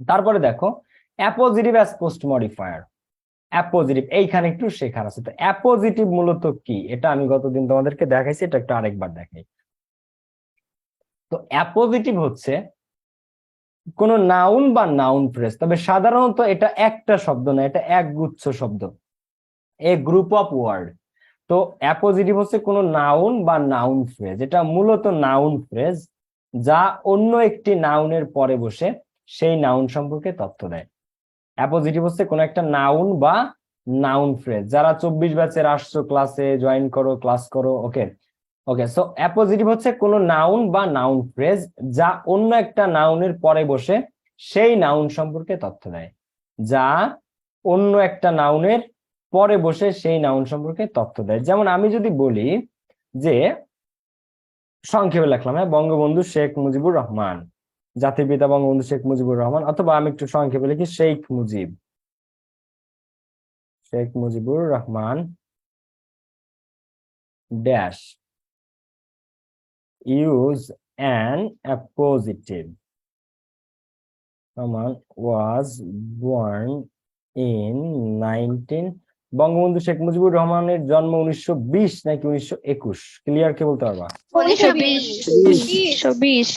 তারপরে দেখো appositive as post modifier. Appositive এইখানে একটু শেখার আছে। তো অ্যাপোজিটিভ মূলত কি, এটা আমি গতদিন তোমাদেরকে দেখাইছি, এটা একটু আরেকবার দেখাই। তো অ্যাপোজিটিভ হচ্ছে কোন নাউন বা নাউন ফ্রেজ, তবে সাধারণত এটা একটা শব্দ না, এটা একগুচ্ছ শব্দ, এ গ্রুপ অফ ওয়ার্ড। তো অ্যাপোজিটিভ হচ্ছে কোন নাউন বা নাউন ফ্রেজ, এটা মূলত নাউন ফ্রেজ যা অন্য একটি নাউনের পরে বসে সেই নাউন সম্পর্কে তথ্য দেয়। অ্যাপোজিটিভ হচ্ছে কোন একটা নাউন বা নাউন ফ্রেজ। যারা 24 ব্যাচের আসছো, ক্লাসে জয়েন করো, ক্লাস করো, ওকে ওকে। সো অ্যাপোজিটিভ হচ্ছে কোন নাউন বা নাউন ফ্রেজ যা অন্য একটা নাউনের পরে বসে সেই নাউন সম্পর্কে তথ্য দেয়, যা অন্য একটা নাউনের পরে বসে সেই নাউন সম্পর্কে তথ্য দেয়। যেমন আমি যদি বলি যে, সংক্ষেপে লিখলাম, হ্যাঁ, বঙ্গবন্ধু শেখ মুজিবুর রহমান, জাতির পিতা বঙ্গবন্ধু শেখ মুজিবুর রহমান, অথবা আমি একটু সংক্ষেপে লিখি Sheikh Mujibur Rahman dash use an appositive was born in 19। Bangabandhu Sheikh Mujibur রহমানের জন্ম 1920 নাকি 1921? ক্লিয়ার কে বলতে পারবা? 1920।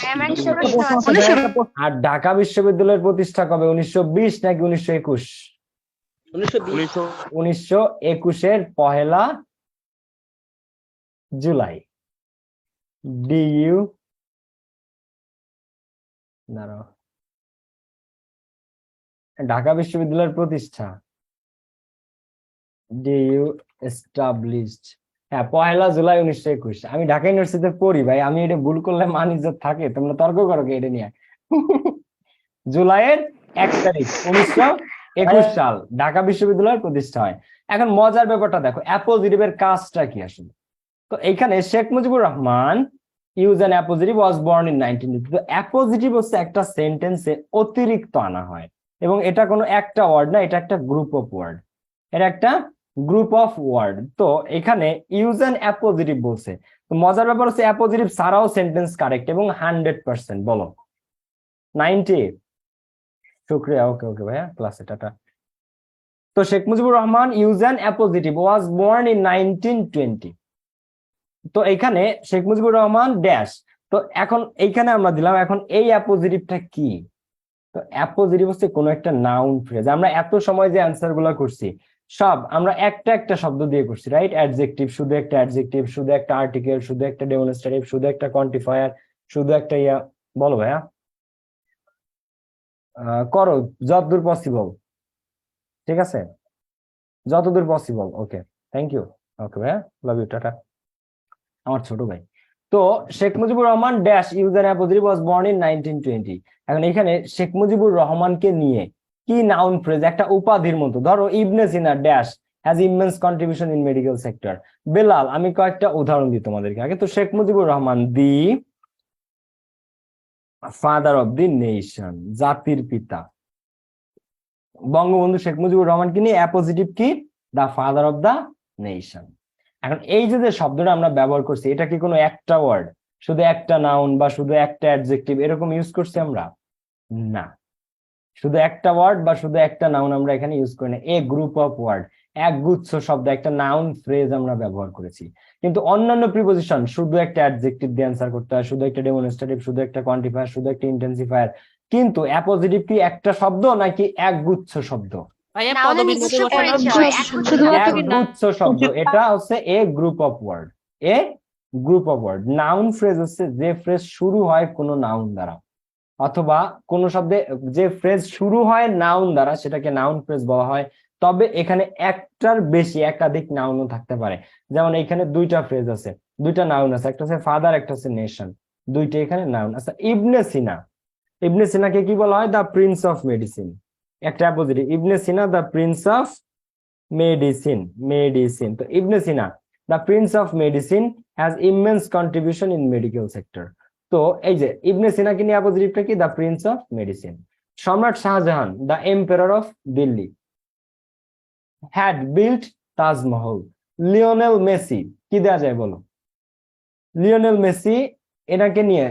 আর ঢাকা বিশ্ববিদ্যালয়ের প্রতিষ্ঠা কবে, 1920 নাকি 1921? 1921 পহেলা জুলাই। দাঁড়াও, ঢাকা বিশ্ববিদ্যালয়ের প্রতিষ্ঠা established, হ্যাঁ, 1 জুলাই 1921। আমি ঢাকা ইউনিভার্সিটিতে পড়ি ভাই, আমি এটা ভুল করলে মান ইজ্জত থাকে, তোমরা তর্ক করো কি এটা নিয়ে? জুলাইয়ের 1 তারিখ 1921 সাল ঢাকা বিশ্ববিদ্যালয়ের প্রতিষ্ঠা হয়। এখন মজার ব্যাপারটা দেখো, অ্যাপোজিটিভের কাজটা কি আসলে। তো এখানে Sheikh Mujibur Rahman use an appositive was born in 1920। তো অ্যাপোজিটিভ হচ্ছে একটা সেন্টেন্সে অতিরিক্ত আনা হয়, এবং এটা কোনো একটা ওয়ার্ড না, এটা একটা গ্রুপ অফ ওয়ার্ড, এটা একটা গ্রুপ অফ ওয়ার্ড। তো এখানে ইউজ অ্যান অ্যাপোজিটিভ বলছে। তো মজার ব্যাপার হচ্ছে অ্যাপোজিটিভ ছাড়াও সেন্টেন্স কারেক্ট এবং 100%। বলো 90। শুক্রিয়া, ওকে ওকে ভাইয়া, ক্লাসে টাটা। তো Sheikh Mujibur Rahman use an appositive was born in 1920। তো এখানে শেখ মুজিবুর রহমান ড্যাশ। তো এখন এইখানে আমরা দিলাম, এখন এই অ্যাপোজিটিভটা কি? তো অ্যাপোজিটিভ হচ্ছে কোনো একটা নাউন ফ্রেজ। আমরা এত সময় যে অ্যান্সার গুলো করছি সব আমরা একটা একটা শব্দ দিয়ে করছি, রাইট? অ্যাডজেক্টিভ, শুধু একটা অ্যাডজেক্টিভ, শুধু একটা আর্টিকেল, শুধু একটা ডেমনস্ট্রেটিভ, শুধু একটা কোয়ান্টিফায়ার, শুধু একটা ইয়া। বলো ভাইয়া, করো যতদূর পসিবল, ঠিক আছে, যতদূর possible. Okay, thank you. Okay ভাইয়া, লাভ ইউ, টাটা, আমার ছোট ভাই। তো Sheikh Mujibur Rahman dash use an appositive was born in 1920। এখন এখানে শেখ মুজিবুর রহমানকে নিয়ে কি নাউন ফ্রেজ, একটা উপাধির মতো, ধরো Ibn Sina dash has immense contribution in medical sector. Belal, আমি কয়েকটা উদাহরণ দিই তোমাদেরকে আগে। তো Sheikh Mujibur Rahman the father of the nation, জাতির পিতা। বঙ্গবন্ধু শেখ মুজিবুর রহমানকে নিয়ে অ্যাপোজিটিভ কি, the father of the nation. এখন এই যে শব্দটা আমরা ব্যবহার করছি, এটা কি কোনো একটা ওয়ার্ড, শুধু একটা নাউন বা শুধু একটা অ্যাডজেক্টিভ এরকম ইউজ করছি আমরা? না, শুধু একটা ওয়ার্ড বা শুধু একটা নাউন আমরা এখানে ইউজ করি না, এ গ্রুপ অফ ওয়ার্ড, এক গুচ্ছ শব্দ, একটা নাউন ফ্রেজ আমরা ব্যবহার করেছি। কিন্তু অন্যান্য প্রিপোজিশন শুধু একটা অ্যাডজেক্টিভ দিয়ে অ্যান্সার করতে হয়, শুধু একটা ডেমনস্ট্রেটিভ, শুধু একটা কোয়ান্টিফায়ার, শুধু একটা ইন্টেন্সিফায়ার। কিন্তু অ্যাপোজিটিভ কি একটা শব্দ নাকি এক গুচ্ছ শব্দ? গুচ্ছ শব্দ। এটা হচ্ছে a group of word, a group of word. Noun phrase হচ্ছে যে ফ্রেজ শুরু হয় কোনো নাউন দ্বারা, অথবা কোন শব্দে যে ফ্রেজ শুরু হয় নাউন দ্বারা সেটাকে নাউন ফ্রেজ বলা হয়। তবে এখানে একটার বেশি একাধিক নাউনও থাকতে পারে। যেমন এখানে দুইটা ফ্রেজ আছে, দুইটা নাউন আছে, একটা হচ্ছে ফাদার, একটা হচ্ছে নেশন, দুইটা এখানে নাউন। আচ্ছা, ইবনে সিনা, ইবনে সিনাকে কি বলা হয়? দা প্রিন্স অফ মেডিসিন, একটা appositive. Ibn Sina the prince of medicine, medicine. তো Ibn Sina the prince of medicine has immense contribution in medical sector. তো এই যে ইবনে সিনাকে নিয়ে অপোজিটটা কি, দা প্রিন্স অফ মেডিসিন। সম্রাট Shahjahan the emperor of Delhi had built Taj Mahal. Lionel Messi কি দেওয়া যায় বলো? লিওনেল মেসি এনাকে নিয়ে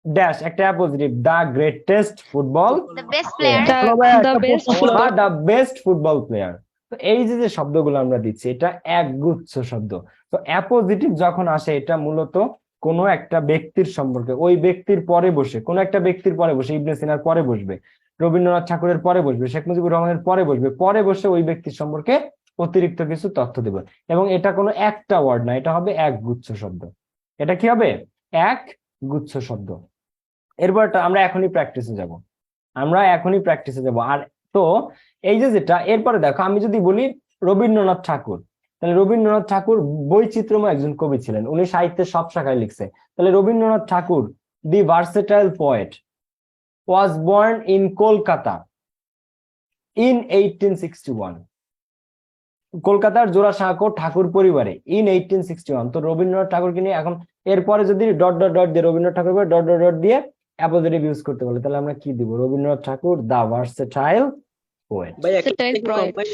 ড্যাশ একটা appositive, the greatest football The best player. The best বা player. The best football player. তো এই যে যে শব্দগুলো আমরা দিচ্ছি এটা একগুচ্ছ শব্দ। তো অ্যাপোজিটিভ যখন আসে এটা মূলত কোনো একটা ব্যক্তির সম্পর্কে, ওই ব্যক্তির পরে বসে, কোনো একটা ব্যক্তির পরে বসে, ইবনে সিনার পরে বসবে, রবীন্দ্রনাথ ঠাকুরের পরে বসবে, শেখ মুজিবুর রহমানের পরে বসবে, পরে বসে ওই ব্যক্তির সম্পর্কে অতিরিক্ত কিছু তথ্য দেবে। এবং এটা কোনো একটা ওয়ার্ড না, এটা হবে এক গুচ্ছ শব্দ। এটা কি হবে? এক গুচ্ছ শব্দ। এরপরটা আমরা এখনই প্র্যাকটিসে যাব, আমরা এখনই প্র্যাকটিসে যাব। আর তো এই যে যেটা এরপরে দেখো, আমি যদি বলি রবীন্দ্রনাথ ঠাকুর, তাহলে রবীন্দ্রনাথ ঠাকুর বৈচিত্র্যময় একজন কবি ছিলেন, উনি সাহিত্যের সব শাখায় লিখছে। তাহলে Rabindranath Tagore the versatile poet was born in Kolkata in 1861, কলকাতার জোড়াসাঁকো ঠাকুর পরিবারে ইন 1861। তো রবীন্দ্রনাথ ঠাকুরকে নিয়ে এখন এরপরে যদি ডট ডট ডট দিয়ে Rabindranath Tagore dot dot dot দিয়ে অ্যাপোজিটিভ ইউজ করতে বলে, তাহলে আমরা কি দিব? Rabindranath Tagore the versatile poet,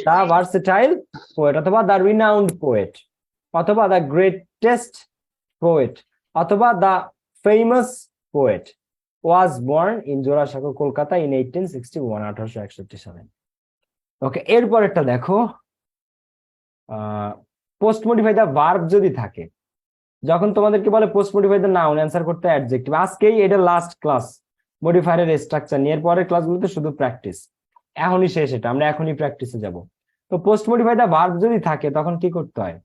the versatile poet, অথবা দা রিনাউন্ড পোয়েট, অথবা দা গ্রেটেস্ট পোয়েট, অথবা the famous poet was born in Jorasanko Kolkata in 1861, 1861 সালে। ওকে, এরপরেরটা দেখো, পোস্ট মডিফাই দা ভার্ব যদি থাকে, যখন তোমাদেরকে বলে post modify the noun, answer করতে অ্যাডজেক্টিভ। আজকেই এটা লাস্ট ক্লাস মডিফায়ারের স্ট্রাকচার নিয়ে, এর পরের ক্লাসগুলোতে শুধু প্র্যাকটিস, এখনই শেষ, এটা আমরা এখনই প্র্যাকটিসে যাব। তো পোস্ট মডিফাই দা ভার্ব যদি থাকে তখন কি করতে হয়?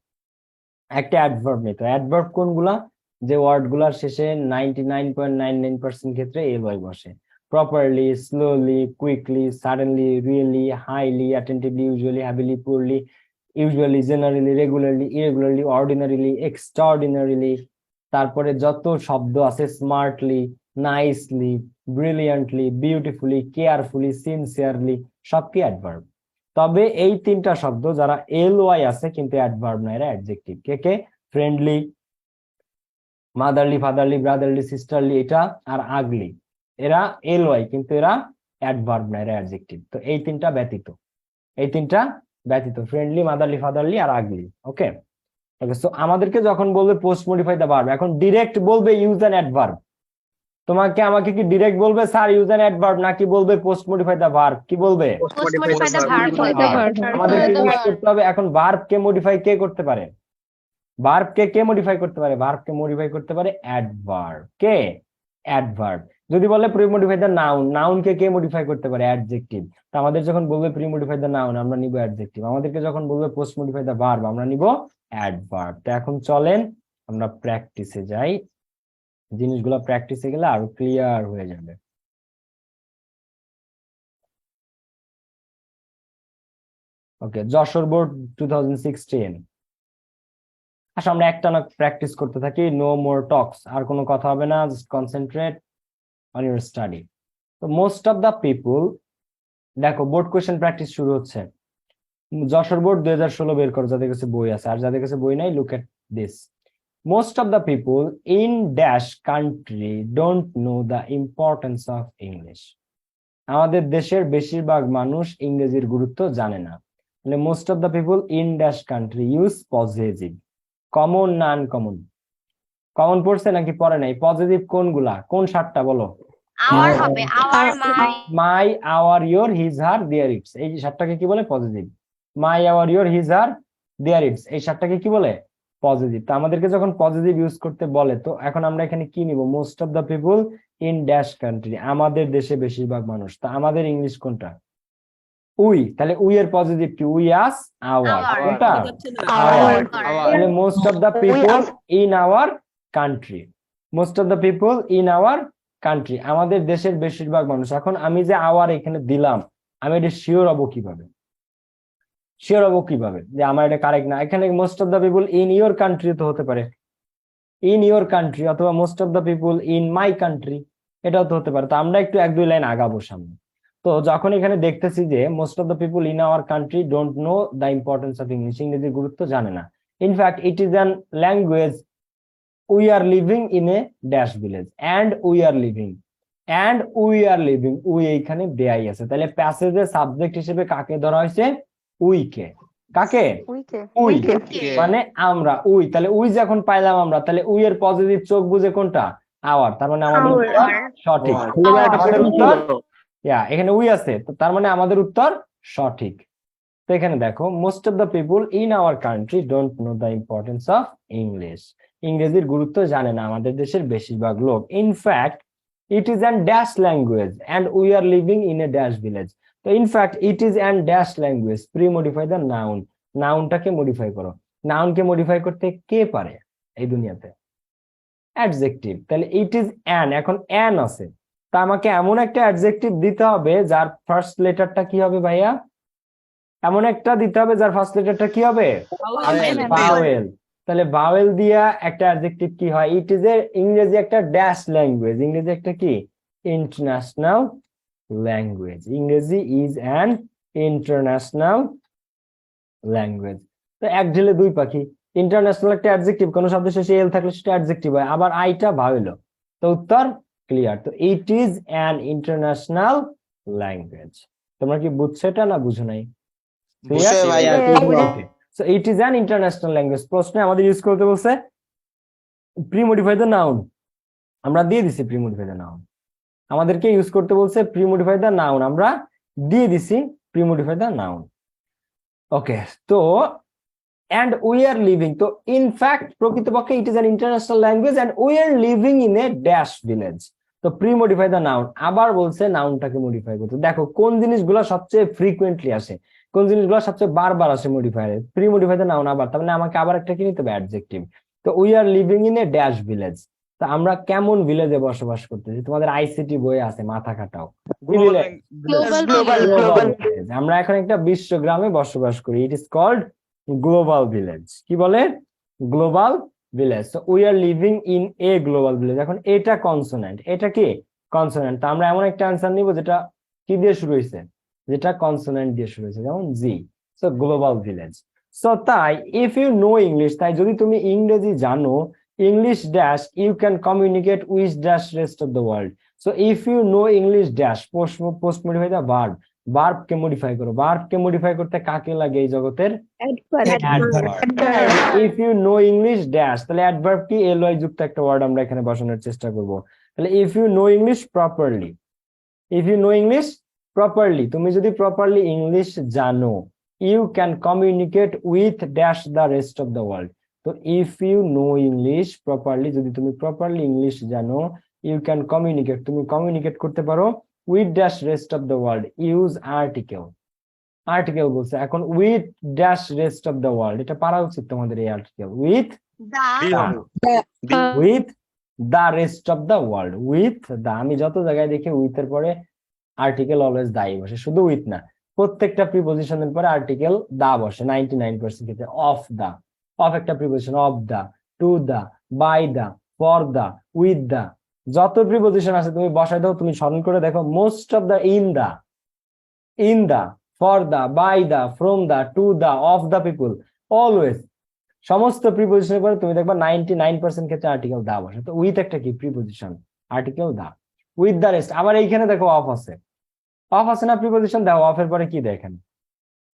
একটা অ্যাডভার্ব নিতে হয়। অ্যাডভার্ব কোনগুলা? যে ওয়ার্ড গুলার শেষে 99.99% ক্ষেত্রে এলওয়াই বসে। Properly, slowly, quickly, suddenly, really, highly, attentively, usually, heavily, poorly, usually, generally, regularly, irregularly, ordinarily, extraordinarily, তারপরে যত শব্দ আছে, smartly, nicely, brilliantly, beautifully, carefully, sincerely, সব কি অ্যাডভার্ব। তবে এই তিনটা শব্দ যারা এলওয়াই আছে কিন্তু অ্যাডভার্ব না, এরা অ্যাডজেক্টিভ। কে কে? ফ্রেন্ডলি, মাদারলি, ফাদারলি, ব্রাদারলি, সিস্টারলি, এটা আর আগলি, এরা এলওয়াই কিন্তু এরা অ্যাডভার্ব না, এরা অ্যাডজেক্টিভ। তো এই তিনটা ব্যতীত, এই তিনটা ব্যতীত, ফ্রেন্ডলি, মাদারলি, ফাদারলি আর আগলি। ওকে, সো আমাদেরকে যখন বলবে পোস্ট মডিফাই দা ভার্ব, এখন ডিরেক্ট বলবে ইউজ অ্যান অ্যাডভার্ব। তোমাকে আমাকে কি ডিরেক্ট বলবে স্যার ইউজ অ্যান অ্যাডভার্ব, নাকি বলবে পোস্ট মডিফাই দা ভার্ব? কি বলবে? Post modify the verb. আমাদেরকে ইউজ করতে হবে। এখন ভার্ব কে মডিফাই কে করতে পারে? ভার্ব কে কে মডিফাই করতে পারে? ভার্ব কে মডিফাই করতে পারে অ্যাডভার্ব। কে? অ্যাডভার্ব। যদি বলে pre modify the noun, noun K K modify করতে পারে? অ্যাডজেক্টিভ। তো আমাদের যখন বলবে প্রি মডিফাই দ্য নাউন, আমরা নিব অ্যাডজেক্টিভ। আমাদেরকে যখন বলবে পোস্ট মডিফাই দ্য ভার্ব, আমরা নিব অ্যাডভার্ব। তো এখন চলেন আমরা প্র্যাকটিসে যাই, জিনিসগুলো প্র্যাকটিসে গেলে আরো ক্লিয়ার হয়ে যাবে। ওকে, যশোর বোর্ড 2016। আসলে আমরা একটানা প্র্যাকটিস করতে থাকি, নো মোর টক্স, আর কোনো কথা হবে না, just concentrate on your study. তো মোস্ট অফ দ্য পিপুল, দেখো বোর্ড কোয়েশ্চেন প্র্যাকটিস শুরু হচ্ছে। যশোর বোর্ড 2016 বের করো যাদের কাছে বই আছে, আর যাদের কাছে বই নাই, look at this. Most of the people in dash country don't know the importance of English. আমাদের দেশের বেশিরভাগ মানুষ ইংরেজির গুরুত্ব জানে না। মানে most of the people in dash country, use positive. Common না আনকমন? কমন পড়ছে নাকি পড়ে নাই? পজিটিভ কোনগুলা, কোন সাতটা বলো? Our হবে, our, my. My, our, your, his, her, their, its, এই সাতটাকে কি বলে? Positive. My, our, your, his, her, their, its, এই সাতটাকে কি বলে? পজিটিভ। তো আমাদেরকে যখন পজিটিভ ইউজ করতে বলে, তো এখন আমরা এখানে কি নিব? Most of the people in dash country, আমাদের দেশে বেশিরভাগ মানুষ। তা আমাদের ইংলিশ কোনটা? উই। তাহলে উই এর পজিটিভ কি? We, us, our. কোনটা? আওয়ার। তাহলে most of the people in our country, most of the people in our country, আমাদের দেশের বেশিরভাগ মানুষ। এখন আমি যে আওয়ার এখানে দিলাম, আমি এটা শিওর হবো কিভাবে? শিওর হবো কিভাবে যে আমার এটা কারেক্ট না? এখানে most of the people in your country তো হতে পারে, ইন ইওর কান্ট্রি, অথবা most of the people in my country, এটাও তো হতে পারে। তো আমরা একটু এক দুই লাইন আগাবো সামনে। তো যখন এখানে দেখতেছি যে most of the people in our country don't know the importance of English, ইংরেজির গুরুত্ব জানে না। In fact it is an language, we are living in a dash village, and we are living, and we are living, we এইখানে দেয়াই আছে। তাহলে প্যাসেজের subject হিসেবে কাকে ধরা হয়েছে? উইকে। কাকে? উই, মানে আমরা, উই। তাহলে উই যখন পাইলাম আমরা, তাহলে উই এর পজিটিভ চোখ বুঝে কোনটা? আওয়ার, তার মানে আমাদের উত্তর সঠিক। আমাদের উত্তর এখানে উই আছে, তো তার মানে আমাদের উত্তর সঠিক। তো এখানে দেখো, most of the people in our country don't know the importance of English. ইংরেজির গুরুত্ব জানে না আমাদের দেশের বেশিরভাগ লোক। In fact it is an dash language and we are living in a dash village. তো in fact it is an dash language, pre modify the noun. নাউনটাকে মডিফাই করো। নাউনকে মডিফাই করতে কে পারে এই দুনিয়াতে? অ্যাডজেক্টিভ। তাহলে ইট ইজ অ্যান, এখন অ্যান আছে, তা আমাকে এমন একটা অ্যাডজেক্টিভ দিতে হবে যার ফার্স্ট লেটারটা কি হবে ভাইয়া? এমন একটা দিতে হবে যার ফার্স্ট লেটারটা কি হবে? ভাওয়েল। তাহলে ভাওয়েল দিয়া একটা অ্যাডজেক্টিভ কি হয়? ইট ইজ এ, ইংরেজি একটা ড্যাশ ল্যাঙ্গুয়েজ, ইংরেজি একটা কি ইন্টারন্যাশনাল ল্যাঙ্গুয়েজ। ইংরেজি ইজ অ্যান ইন্টারন্যাশনাল ল্যাঙ্গুয়েজ। তো এক ঢিলে দুই পাখি, ইন্টারন্যাশনাল একটা অ্যাডজেক্টিভ, কোন শব্দ শেষে এল থাকলে সেটা অ্যাডজেক্টিভ হয়, আবার আইটা ভাওয়েল। তো উত্তর ক্লিয়ার। তো it is an international language. তোমরা কি বুঝছো এটা না বুঝো নাই? So it is an international language. প্রশ্নে আমাদের ইউজ করতে বলছে প্রি মডিফাই দ্য নাউন, আমরা দিয়ে দিছি প্রি মডিফাই দ্য নাউন। আমাদেরকে ইউজ করতে বলছে প্রি মডিফাই দ্য নাউন, আমরা দিয়ে দিছি প্রি মডিফাই দ্য নাউন। ওকে, তো and we are living, তো ইনফ্যাক্ট প্রকৃতপক্ষে ইট is an international language and we are living in a dash village। তো প্রি মডিফাই দ্য নাউন, আবার বলছে নাউনটাকে মডিফাই করতে। দেখো কোন জিনিসগুলো সবচেয়ে ফ্রিকুয়েন্টলি আসে, কোন জিনিসগুলো সবচেয়ে বারবার আসে মডিফায়ারে? Pre modify the noun. আবার তার মানে আমাকে আবার একটা কি নিতে হবে? অ্যাডজেক্টিভ। তো we are living in a dash village, তো আমরা কেমন ভিলেজে বসবাস করতেছি? তোমাদের আইসিটি বইয়ে আছে, মাথা খাটাও। আমরা এখন একটা বিশ্বগ্রামে বসবাস করি, it is called global village. কি বলে? Global village. So we are living in a global village. এখন এটা কনসোনেন্ট, এটা কি কনসোনেন্ট, তো আমরা এমন একটা আনসার নিব যেটা কি দিয়ে শুরু হয়েছে? যেটা কনসোনেন্ট দিয়ে শুরু হয়েছে, যেমন G. So global village. So তাই ইফ ইউ নো ইংলিশ, তাই যদি তুমি ইংরেজি জানো, English dash you can communicate with dash rest of the world. So if you know English dash, post modify the verb, verb কে modify করো। Verb কে modify করতে কাকে লাগে এই জগতের? If you know English dash, তাহলে অ্যাডভার্ব কি এলওয়াই যুক্ত একটা ওয়ার্ড আমরা এখানে বসানোর চেষ্টা করব। তাহলে if you know English properly, if you know English properly, তুমি যদি প্রপারলি ইংলিশ জানো, you can communicate with dash the rest of the world. তো if you know English properly, যদি তুমি প্রপারলি ইংলিশ জানো, ইউ ক্যান কমিউনিকেট, তুমি communicate করতে পারো with dash rest of the world. Use article, article বলছে। এখন with dash rest of the world, এটা পারা উচিত তোমাদের। এই article with with the rest of the world, with the. আমি যত জায়গায় দেখি উইথ এর পরে আর্টিকেল অলওয়েজ দাই বসে, শুধু উইথ না, প্রত্যেকটা প্রিপজিশনের পরে আর্টিকেল দা বসে 99% ক্ষেত্রে। অফ দা, অফ একটা preposition, of the, to the, by the, for the, with the, যত প্রিপজিশন আছে তুমি বসাই দাও। তুমি স্মরণ করে দেখো, most of the, in the, in the, for the, by the, from the, to the, of the people, always, সমস্ত প্রিপজিশনের পরে তুমি দেখবা 99% ক্ষেত্রে আর্টিকেল দা বসে। তো উইথ একটা কি preposition, article the. With the rest, আবার এইখানে দেখো অফ আছে, অফ আছে না প্রিপজিশন? দেখো অফ এর পরে কি দেয় এখানে?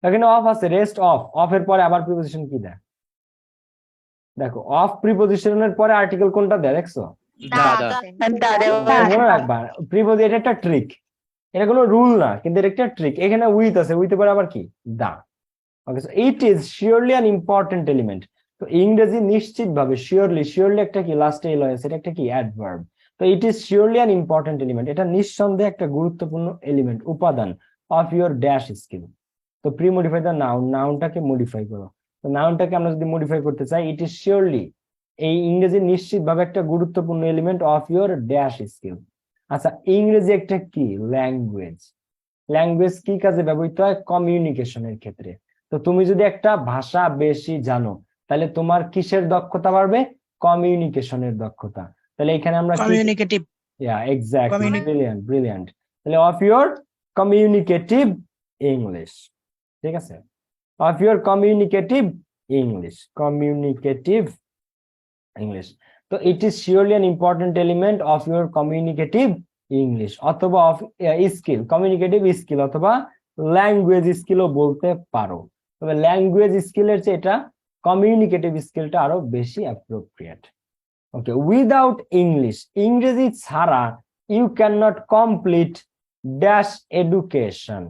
এখানে অফ আছে, রেস্ট অফ, অফ এর পরে আবার প্রিপজিশন কি দেয়? দেখো অফ প্রিপজিশনের পরে আর্টিকেল কোনটা দেয় দেখছো? মনে রাখবা, প্রিপজিশন এটা একটা ট্রিক, এটা কোনো রুল না, কিন্তু এটা একটা ট্রিক। এখানে উইথ আছে, উইথ এর পরে আবার কি? The. Okay, so it is surely an important element. তো ইংরেজি নিশ্চিতভাবে, শিওরলি, শিওরলি একটা কি লাস্টে এল আছে, এটা একটা কি অ্যাডভার্ব। তো it is surely an important element, এটা নিঃসন্দেহে একটা গুরুত্বপূর্ণ এলিমেন্ট, উপাদান অফ ইউর ড্যাশ স্কিল। তো প্রি মডিফাই দ্য নাউন, নাউনটাকে মডিফাই করো। তো নাউনটাকে আমরা যদি মডিফাই করতে চাই, ইট ইজ শিওরলি, এই ইংরেজি নিশ্চিতভাবে একটা গুরুত্বপূর্ণ element of your dash skill. আচ্ছা, ইংরেজি একটা কি ল্যাঙ্গুয়েজ, ল্যাঙ্গুয়েজ কি কাজে ব্যবহৃত হয়? কমিউনিকেশনের ক্ষেত্রে। তো তুমি যদি একটা ভাষা বেশি জানো, তাহলে তোমার কিসের দক্ষতা বাড়বে? কমিউনিকেশনের দক্ষতা। তাহলে এখানে আমরা কমিউনিকেটিভ, এক্স্যাক্টলি, ব্রিলিয়ান্ট, ব্রিলিয়ান্ট। তাহলে অফ ইউর কমিউনিকেটিভ ইংলিশ, ঠিক আছে, of your communicative English, communicative English. তো it is surely an important element of your communicative English, অথবা অফ স্কিল, কমিউনিকেটিভ স্কিল, অথবা ল্যাঙ্গুয়েজ স্কিলও বলতে পারো। তবে ল্যাঙ্গুয়েজ স্কিলের চেয়ে এটা কমিউনিকেটিভ স্কিলটা আরো বেশি অ্যাপ্রোপ্রিয়েট। ওকে, উইদাউট ইংলিশ, ইংরেজি ছাড়া you can not complete dash education.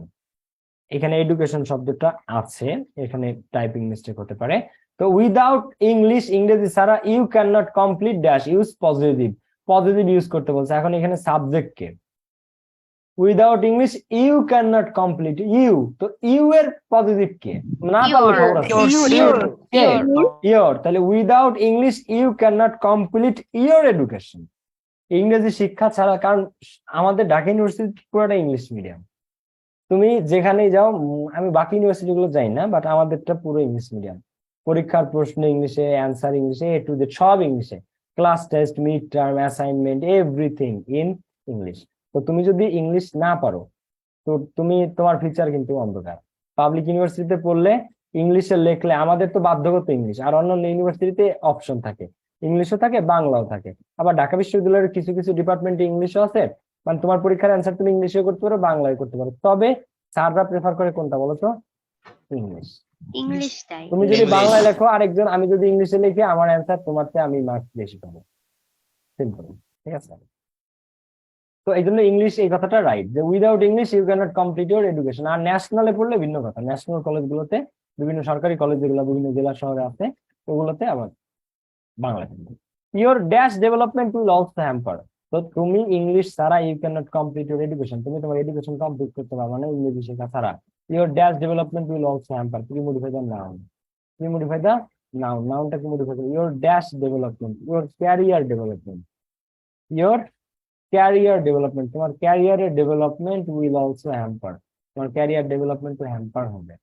এখানে এডুকেশন শব্দটা আছে, এখানে টাইপিং মিস্টেক হতে পারে। তো উইদাউট ইংলিশ, ইংরেজি ছাড়া you can not complete dash, use positive, positive use করতে বলছে। এখন এখানে সাবজেক্ট কে, without English you can not complete, you, তো ইউ এর পজিটিভ কে, না পারলে খবর আছে, ইয়োর, তাহলে without English you can not complete your education. ইংরেজি শিক্ষা ছাড়া, কারণ আমাদের ঢাকা ইউনিভার্সিটি পুরোটা ইংলিশ মিডিয়াম, তুমি যেখানেই যাও, আমি বাকি ইউনিভার্সিটি গুলো যাই না, বাট আমাদেরটা পুরো ইংলিশ মিডিয়াম। পরীক্ষার প্রশ্ন ইংলিশে, অ্যান্সার ইংলিশে, এ টু জেড সব ইংলিশে, class test, mid term, assignment, everything in English. তো তুমি যদি ইংলিশ না পারো, তো তুমি, তোমার ফিউচার কিন্তু অন্ধকার। পাবলিক ইউনিভার্সিটিতে পড়লে ইংলিশে লেখলে, আমাদের তো বাধ্যগত ইংলিশ, আর অন্যান্য ইউনিভার্সিটিতে অপশন থাকে, ইংলিশও থাকে, বাংলাও থাকে। আবার ঢাকা বিশ্ববিদ্যালয়ের কিছু কিছু ডিপার্টমেন্টে ইংলিশও আছে, মানে তোমার পরীক্ষার অ্যান্সার তুমি ইংলিশে করতে পারো, বাংলায় করতে পারো। তবে স্যাররা প্রেফার করে কোনটা বলো তো? ইংলিশ। ইংলিশটাই। তুমি যদি বাংলায় লেখো আরেকজন, আমি যদি ইংলিশে লিখি, আমার অ্যান্সার তোমার চেয়ে আমি মার্কস বেশি পাবো, সিম্পল। ঠিক আছে, তো এই জন্য ইংলিশ, এই কথাটা রাইট, যে without English you can not complete your education. আর ন্যাশনালে পড়লে ভিন্ন কথা, ন্যাশনাল কলেজগুলোতে, বিভিন্ন সরকারি কলেজ যেগুলো বিভিন্ন জেলা শহরে আছে, ওগুলোতে আবার Bangla. Your dash development will also hamper. তো তুমি ইংলিশ ছাড়া you can not complete your education, তুমি তোমার এডুকেশন কমপ্লিট করতে পারবে না ইংরেজি শেখা ছাড়া। Your dash development will also hamper, তুমি মডিফাই দ্য নাউন, তুমি মডিফাই দ্য নাউন, নাউনটাকে মডিফাই করো। Your dash development, your career development, your career development, তোমার ক্যারিয়ারের ডেভেলপমেন্ট উইল অলসো হ্যাম্পার, তোমার ক্যারিয়ার ডেভেলপমেন্ট তো হ্যাম্পার হবে।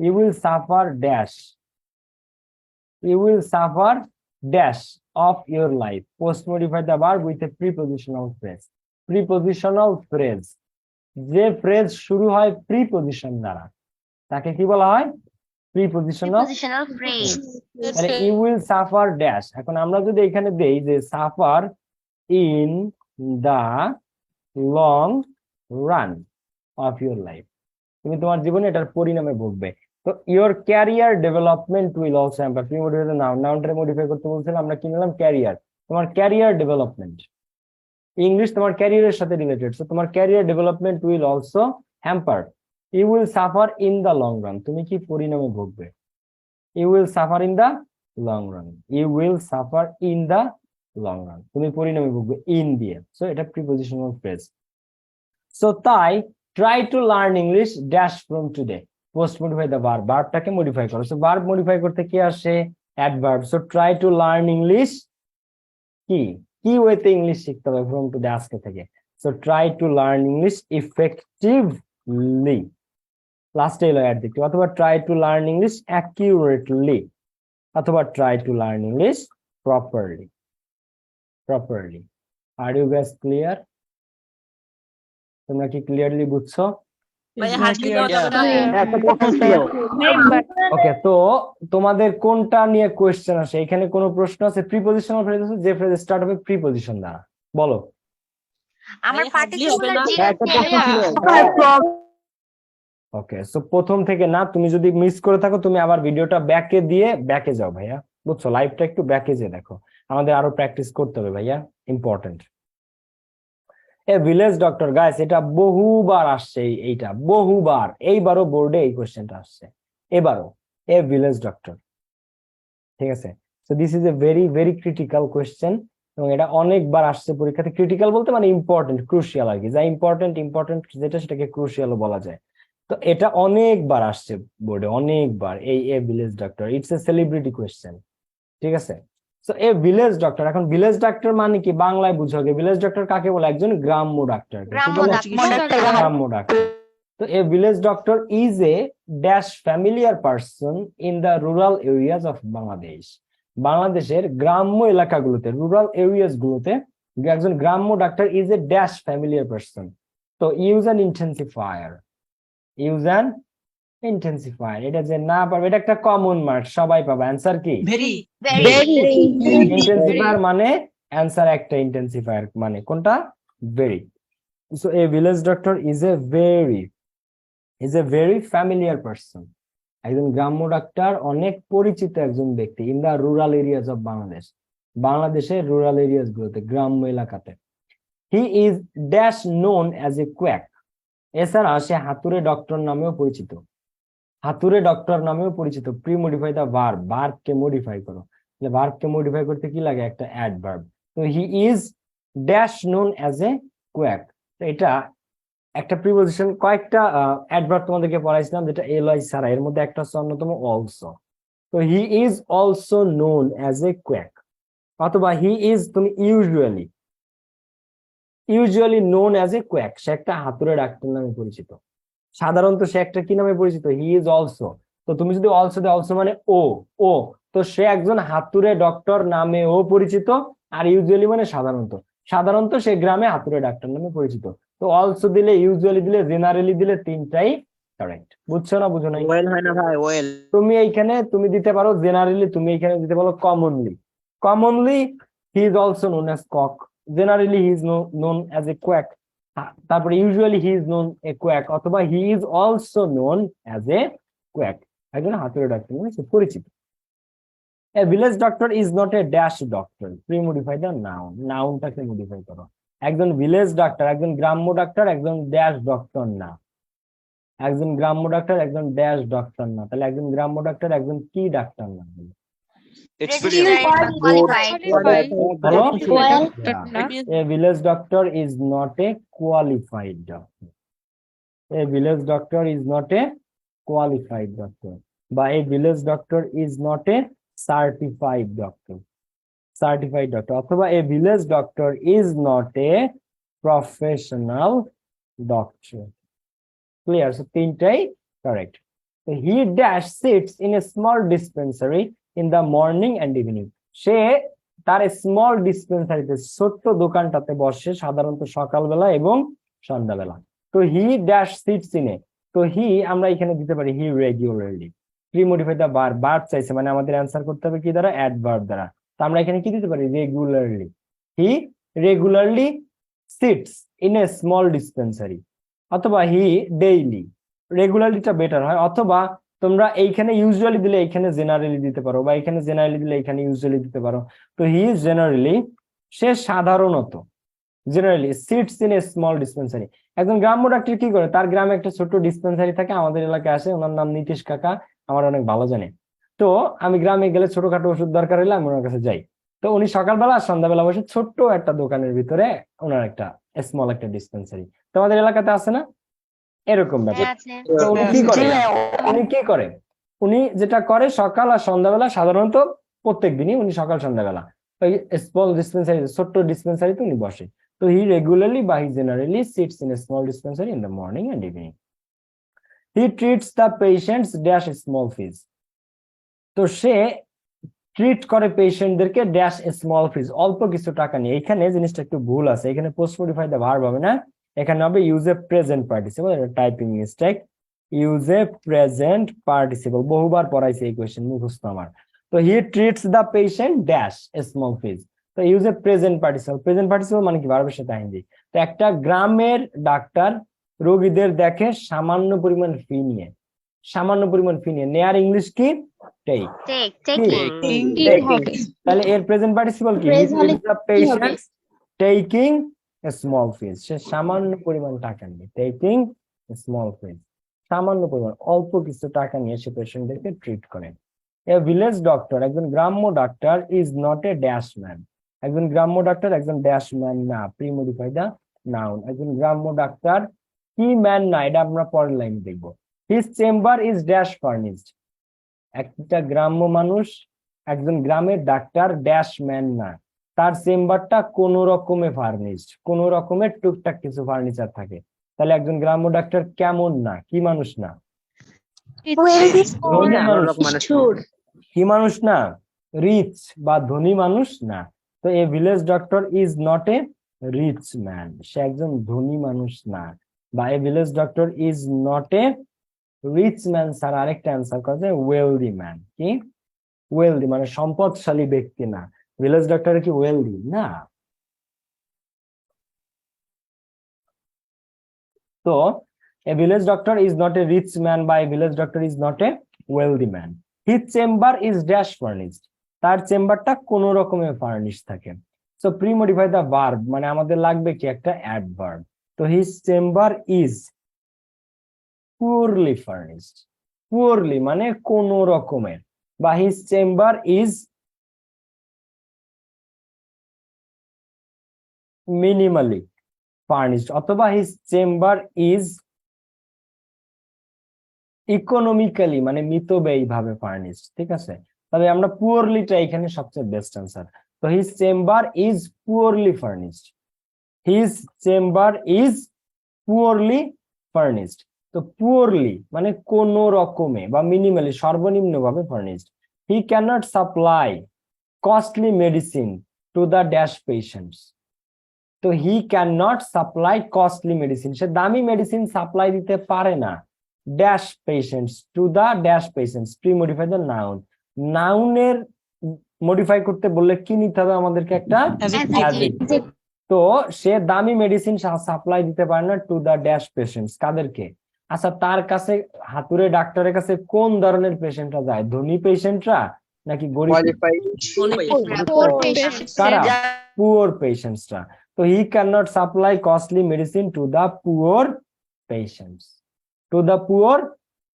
You will suffer dash, you will suffer dash of your life, post modify the verb with a prepositional phrase. Prepositional phrase, যে phrase শুরু হয় preposition দ্বারা, তাকে কি বলা হয়? Prepositional phrase. তাহলে ইউ উইল সাফার ড্যাশ। এখন আমরা যদি এখানে দেই যে suffer in the long run of your life, তুমি তোমার জীবনে এটার পরিণামে ভুগবে। তো your career development will also hamper, তুমি মডিফাই নাউন, নাউনটা মডিফাই করতে বলছিলাম, আমরা কি নিলাম? ক্যারিয়ার। তোমার ক্যারিয়ার ডেভেলপমেন্ট, ইংলিশ তোমার ক্যারিয়ারের সাথে রিলেটেড, সো তোমার career development will also hamper. You will suffer in the long run, তুমি কি পরিণামে ভুগবে? You will suffer in the long run, you will suffer in the long run, তুমি পরিণামে ভুগবে ইন দিয়ে। সো এটা প্রিপোজিশনাল ফ্রেজ। সো তাই try to learn English dash from today, post modify the verb, ভার্বটাকে মডিফাই করো। So verb modify করতে কি আসে? Adverb. So try to learn English, কি কি ওয়েতে ইংলিশ শিখতে হবে ফ্রম টুডে, আজকে থেকে। So try to learn English effectively, লাস্টে এলো অ্যাডজেক্টিভ, অথবা try to learn English accurately, অথবা try to learn English properly. Properly. Are you guys clear? তোমরা কি ক্লিয়ারলি বুঝছো? ওকে, তো তোমাদের কোনটা নিয়ে কোয়েশ্চেন আসে? এখানে কোনো প্রশ্ন আছে? প্রিপোজিশনাল ফ্রেজ আছে, যে ফ্রেজ স্টার্ট হবে প্রিপোজিশন দ্বারা, বলো। আমার পার্টিকুলার ওকে, সো প্রথম থেকে না, তুমি যদি মিস করে থাকো, তুমি আবার ভিডিওটা ব্যাকে দিয়ে ব্যাকে যাও ভাইয়া, বুঝছো? লাইভটা একটু ব্যাকে যেয়ে দেখো, আমাদের আরো প্র্যাকটিস করতে হবে ভাইয়া, ইম্পর্টেন্ট। এ ভিলেজ ডক্টর, গাইস এটা বহুবার আসছে, এইটা বহুবার, এইবারও বোর্ডে এই কোশ্চেনটা আসছে, এবারও। এ ভিলেজ ডক্টর, ঠিক আছে? So this is a very very critical question, এবং এটা অনেকবার আসছে পরীক্ষাতে। ক্রিটিক্যাল বলতে মানে ইম্পর্টেন্ট, ক্রুশিয়াল আর কি, যা ইম্পর্টেন্ট ইম্পর্টেন্ট যেটা, সেটাকে ক্রুশিয়ালও বলা যায়। তো এটা অনেকবার আসছে বোর্ডে, অনেকবার, এই এ village doctor, it's a celebrity question, ঠিক আছে? সো এ ভিলেজ ডক্টর, এখন ভিলেজ ডাক্তার মানে কি বাংলায় বুঝো, ভিলেজ ডক্টর কাকে বলে? একজন গ্রাম্য ডাক্তার, গ্রাম্য ডাক্তার। তো a village doctor is a dash familiar person in the rural areas of Bangladesh, বাংলাদেশের গ্রাম্য এলাকাগুলোতে, রুরাল এরিয়াস গুলোতে একজন গ্রাম্য ডাক্তার is a dash familiar person. তো use an intensifier, use an intensifier, এটা যে না পারবে, এটা একটা কমন মার্ক, সবাই পাবে। অ্যান্সার কি? ইন্টেন্সিফায়ার মানে অ্যান্সার একটা, ইন্টেন্সিফায়ার মানে কোনটা? Very. So a village doctor is a very familiar person, একজন গ্রাম্য ডাক্তার অনেক পরিচিত একজন ব্যক্তি, in the rural areas of Bangladesh, বাংলাদেশের রুরাল এরিয়াস গুলোতে, গ্রাম্য এলাকাতে। He is dash known as a quack. এছাড়া সে হাতুড়ে ডক্টর নামেও পরিচিত। হাতুড়ে ডক্টর নামেও পরিচিত। প্রি মডিফাই দা ভার্ব, ভার্বকে মডিফাই করো। তাহলে ভার্বকে মডিফাই করতে কি লাগে? একটা অ্যাডভার্ব। তো he is dash known as a quack. তো এটা একটা প্রিপোজিশন, কয়েকটা অ্যাডভার্ব তোমাদেরকে পড়াইছিলাম যেটা এলআই ছাড়া, এর মধ্যে একটা হচ্ছে অন্যতম অলসো। তো he is also known as a quack, অথবা হি ইজ, তুমি usually known as a quack, সে একটা হাতুড়ে ডাক্তার নামে পরিচিত। সাধারণত সে একটা কি নামে পরিচিত? হি ইজ অলসো। তো তুমি যদি অলসো দাও, অলসো মানে ও, ও, তো সে একজন হাতুড়ে ডক্টর নামেও পরিচিত। আর ইউজুয়ালি মানে সাধারণত, সাধারণত সে গ্রামে হাতুড়ে ডাক্তার নামে পরিচিত। তো অলসো দিলে, ইউজুয়ালি দিলে, জেনারেলি দিলে, তিনটাই কারেক্ট। বুঝছো না বুঝো নাই? ওয়েল হয় না ভাই? ওয়েল তুমি এইখানে তুমি দিতে পারো জেনারেলি, তুমি এইখানে দিতে পারো commonly. Commonly he is also known as quack, generally he is known as a quack, তারপরে usually he is known a quack, অথবা he is also known as a quack, একজন হাতুড়ে ডাক্তার নামে সে পরিচিত। A village doctor is not a dash doctor. Pre modify the noun, নাউনটাকে modify করো। একজন ভিলেজ ডাক্তার, একজন গ্রাম্য ডাক্তার, একজন ড্যাশ ডক্টর না। একজন গ্রাম্য ডাক্তার, একজন ড্যাশ ডক্টর না। তাহলে একজন গ্রাম্য ডাক্তার একজন কি ডাক্তার না? Registered qualified. বলো। Qualified. A village doctor is not a qualified doctor. A village doctor is not a qualified doctor. বা a village doctor is not a certified doctor. Certified doctor. অথবা a village doctor is not a professional doctor. Clear? So তিনটাই correct. So he dash sits in a small dispensary in the morning and evening. সে তার small ডিসপেন্সারিতে, ছোট্ট দোকানটাতে বসে সাধারণত সকালবেলা এবং সন্ধ্যাবেলা। তো he dash sits in a, তো হি আমরা এখানে দিতে পারি he regularly. Pre modify the verb, verb চাইছে মানে আমাদের অ্যান্সার করতে হবে কি দ্বারা? অ্যাডভার্ব দ্বারা। তো আমরা এখানে কি দিতে পারি? Regularly. He regularly sits in a small dispensary, অথবা হি ডেইলি। রেগুলারলিটা বেটার হয়। অথবা তোমরা এইখানে ইউজুয়ালি দিলে এইখানে জেনারেলি দিতে পারো, বা এখানে জেনারেলি দিলে এখানে ইউজুয়ালি দিতে পারো। তো হি ইজ জেনারেলি, সে সাধারণত, generally sits in a small dispensary. একজন গ্রাম্য ডাক্তার কি করে? তার গ্রামে একটা ছোট্ট ডিসপেন্সারি থাকে, আমাদের এলাকায় আসে, ওনার নাম নীতিশ কাকা, আমার অনেক ভালো জানে। তো আমি গ্রামে গেলে ছোটখাটো ওষুধ দরকার হলে আমি ওনার কাছে যাই। তো উনি সকালবেলা আর সন্ধ্যাবেলা বসে ছোট্ট একটা দোকানের ভিতরে ওনার একটা স্মল একটা ডিসপেন্সারি। তোমাদের এলাকাতে আছে না এরকম ব্যাপার? আছে। তো উনি কি করে? উনি কি করে? উনি যেটা করে, সকাল আর সন্ধ্যাবেলা, সাধারণত প্রত্যেক দিনই উনি সকাল সন্ধ্যাবেলা ওই স্মল ডিসপেন্সারি, ছোট্ট ডিসপেন্সারিতে উনি বসে। তো হি রেগুলারলি বা he generally sits in a small dispensary in the morning and evening. He treats the patients dash small fees. তো সে ট্রিট করে পেশেন্টদেরকে ড্যাশ স্মল ফিজ, অল্প কিছু টাকা নিয়ে। এখানে জিনিসটা একটু ভুল আছে, এখানে পোস্ট মডিফাই দা ভার্ব হবে না, এখানে হবে use a present participle, typing mistake. Use a present participle, বহুবার পড়াইছে এই কোয়েশ্চেন, মুখস্থ আমার। তো he treats the patient dash small fees. তো use a present participle, present participle মানে কি? ভার্বের সাথে আইএনজি। তো একটা গ্রামের ডাক্তার রোগীদের দেখে সামান্য পরিমাণ ফি নিয়ে, সামান্য পরিমাণ ফি নিয়ে। নেয়ার ইংলিশ কি? টেক। তাহলে এর প্রেজেন্ট পার্টিসিপল কি? পেশেন্টস টেকিং স্মল ফিজ, সে সামান্য পরিমাণ টাকা নিয়ে, টেকিং স্মল ফিজ, সামান্য পরিমাণ, অল্প কিছু টাকা নিয়ে সে পেশেন্টদেরকে ট্রিট করে। এ ভিলেজ ডক্টর, একজন গ্রাম্য ডাক্তার, is not a dash man. একজন গ্রাম্য ডাক্তার একজন ড্যাশ ম্যান না। Pre modify the noun. একজন গ্রাম্য ডাক্তার কি ম্যান না, এটা আমরা পরের লাইনে দেখবো। His chamber is dash furnished. একটা গ্রাম্য মানুষ, একজন গ্রামের ডাক্তার ড্যাশ ম্যান না, তার চেম্বারটা কোন রকমে ফার্নিশড, কোন রকমের টুকটাক কিছু ফার্নিচার থাকে। তাহলে একজন গ্রাম্য ডাক্তার কেমন না? কি মানুষ না? ধনী মানুষ। কি মানুষ না? রিচ বা ধনী মানুষ না। তো a village doctor is not a rich man, সে একজন ধনী মানুষ না। বা a village doctor is not a rich man sir আরেকটা অ্যান্সার করা যায় ওয়েলদি ম্যান। কি? ওয়েলদি মানে সম্পদশালী ব্যক্তি না। ভিলেজ ডক্টর কি ওয়েলদি না? তো a village doctor is not a rich man, by a village doctor is not a wealthy man. His chamber is dash furnished. তার চেম্বারটা কোন রকমের ফার্নিশ থাকে। So pre modify the verb, মানে আমাদের লাগবে কি একটা অ্যাডভার্ব। তো his chamber is poorly furnished, poorly মানে কোন রকমের, বা his chamber is minimally furnished, অথবা হিজ চেম্বার ইজ ইকোনমিক্যালি মানে মিতব্যয়ী ভাবে ফার্নিশড। ঠিক আছে, তবে আমরা পুয়ারলিটা এখানে সবচেয়ে বেস্ট আনসার। তো his chamber is poorly furnished, his chamber is poorly furnished. তো পুয়ারলি মানে কোন রকমে বা মিনিমালি সর্বনিম্ন ভাবে furnished. He cannot supply costly medicine to the dash patients. তো he can not supply costly medicine, সে দামি মেডিসিন সাপ্লাই দিতে পারে না dash patients to the dash patients. Pre modify the noun, নাউনের মডিফাই করতে বললে কি নিতে হবে আমাদেরকে একটা adjective। তো সে দামি মেডিসিন সাপ্লাই দিতে পারে না টু দা ড্যাশ পেশেন্টস, কাদেরকে? আচ্ছা, তার কাছে হাতুড়ে ডাক্তারের কাছে কোন ধরনের পেশেন্টরা যায়? ধনী পেশেন্টরা নাকি গরিব? কারা? পুয়ার পেশেন্টসরা। তো he can not supply costly medicine to the poor patients, to the poor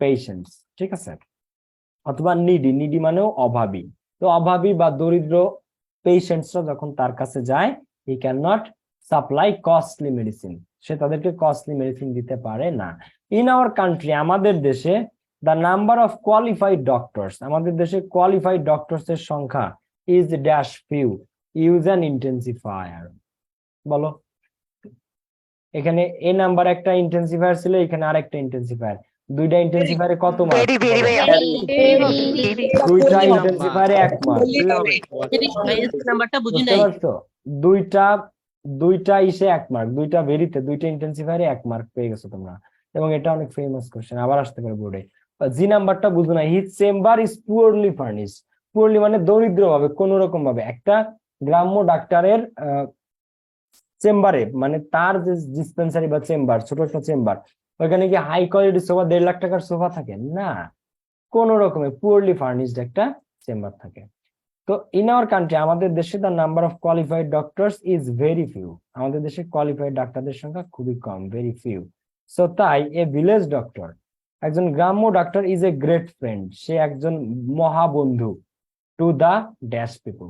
patients. ঠিক আছে, অথবা নিডি, নিডি মানেও অভাবী। তো অভাবী বা দরিদ্র পেশেন্টসরা যখন তার কাছে যায়, he can not supply costly medicine, সে তাদেরকে কস্টলি মেডিসিন দিতে পারে না। ইন আওয়ার কান্ট্রি, আমাদের দেশে, the number of qualified doctors, আমাদের দেশে কোয়ালিফাইড ডক্টরস এর সংখ্যা is dash few, use an intensifier. বলো, এখানে এ নাম্বার একটা ইন্টেন্সিফায়ার ছিল, এখানে আরেকটা ইন্টেন্সিফায়ার, দুইটা ইন্টেন্সিফায়ারে কত মার্ক? দুইটা ইন্টেন্সিফায়ারে 1 মার্ক। নাম্বারটা বুঝি বুঝতে নাই। পারছো? দুইটা দুইটা ইসে 1 মার্ক, দুইটা ভেরিতে, দুইটা ইন্টেন্সিফায়ারে 1 মার্ক পেয়ে গেছো তোমরা। এবং এটা অনেক ফেমাস কোশ্চেন, আবার আসতে পারে বোর্ডে। জি নাম্বারটা বুঝো না, his chamber is poorly furnished. Poorly মানে দরিদ্র ভাবে, কোন রকম ভাবে। একটা গ্রাম্য ডাক্তারের চেম্বারে, মানে তার যে ডিসপেন্সারি বা চেম্বার, ছোট একটা চেম্বার, ওইখানে কি হাই কোয়ালিটি সোফা 1.5 লাখ টাকার সোফা থাকে না, কোন রকমের পুয়ারলি ফার্নিশড একটা চেম্বার থাকে। তো ইন আওয়ার কান্ট্রি, আমাদের দেশে the number of qualified doctors is very few, আমাদের দেশে কোয়ালিফাইড ডাক্তারদের সংখ্যা খুবই কম, ভেরি ফিউ। সো তাই এ ভিলেজ ডক্টর, একজন গ্রাম্য ডাক্তার, ইজ এ গ্রেট ফ্রেন্ড, সে একজন মহাবন্ধু টু দা ড্যাশ পিপল।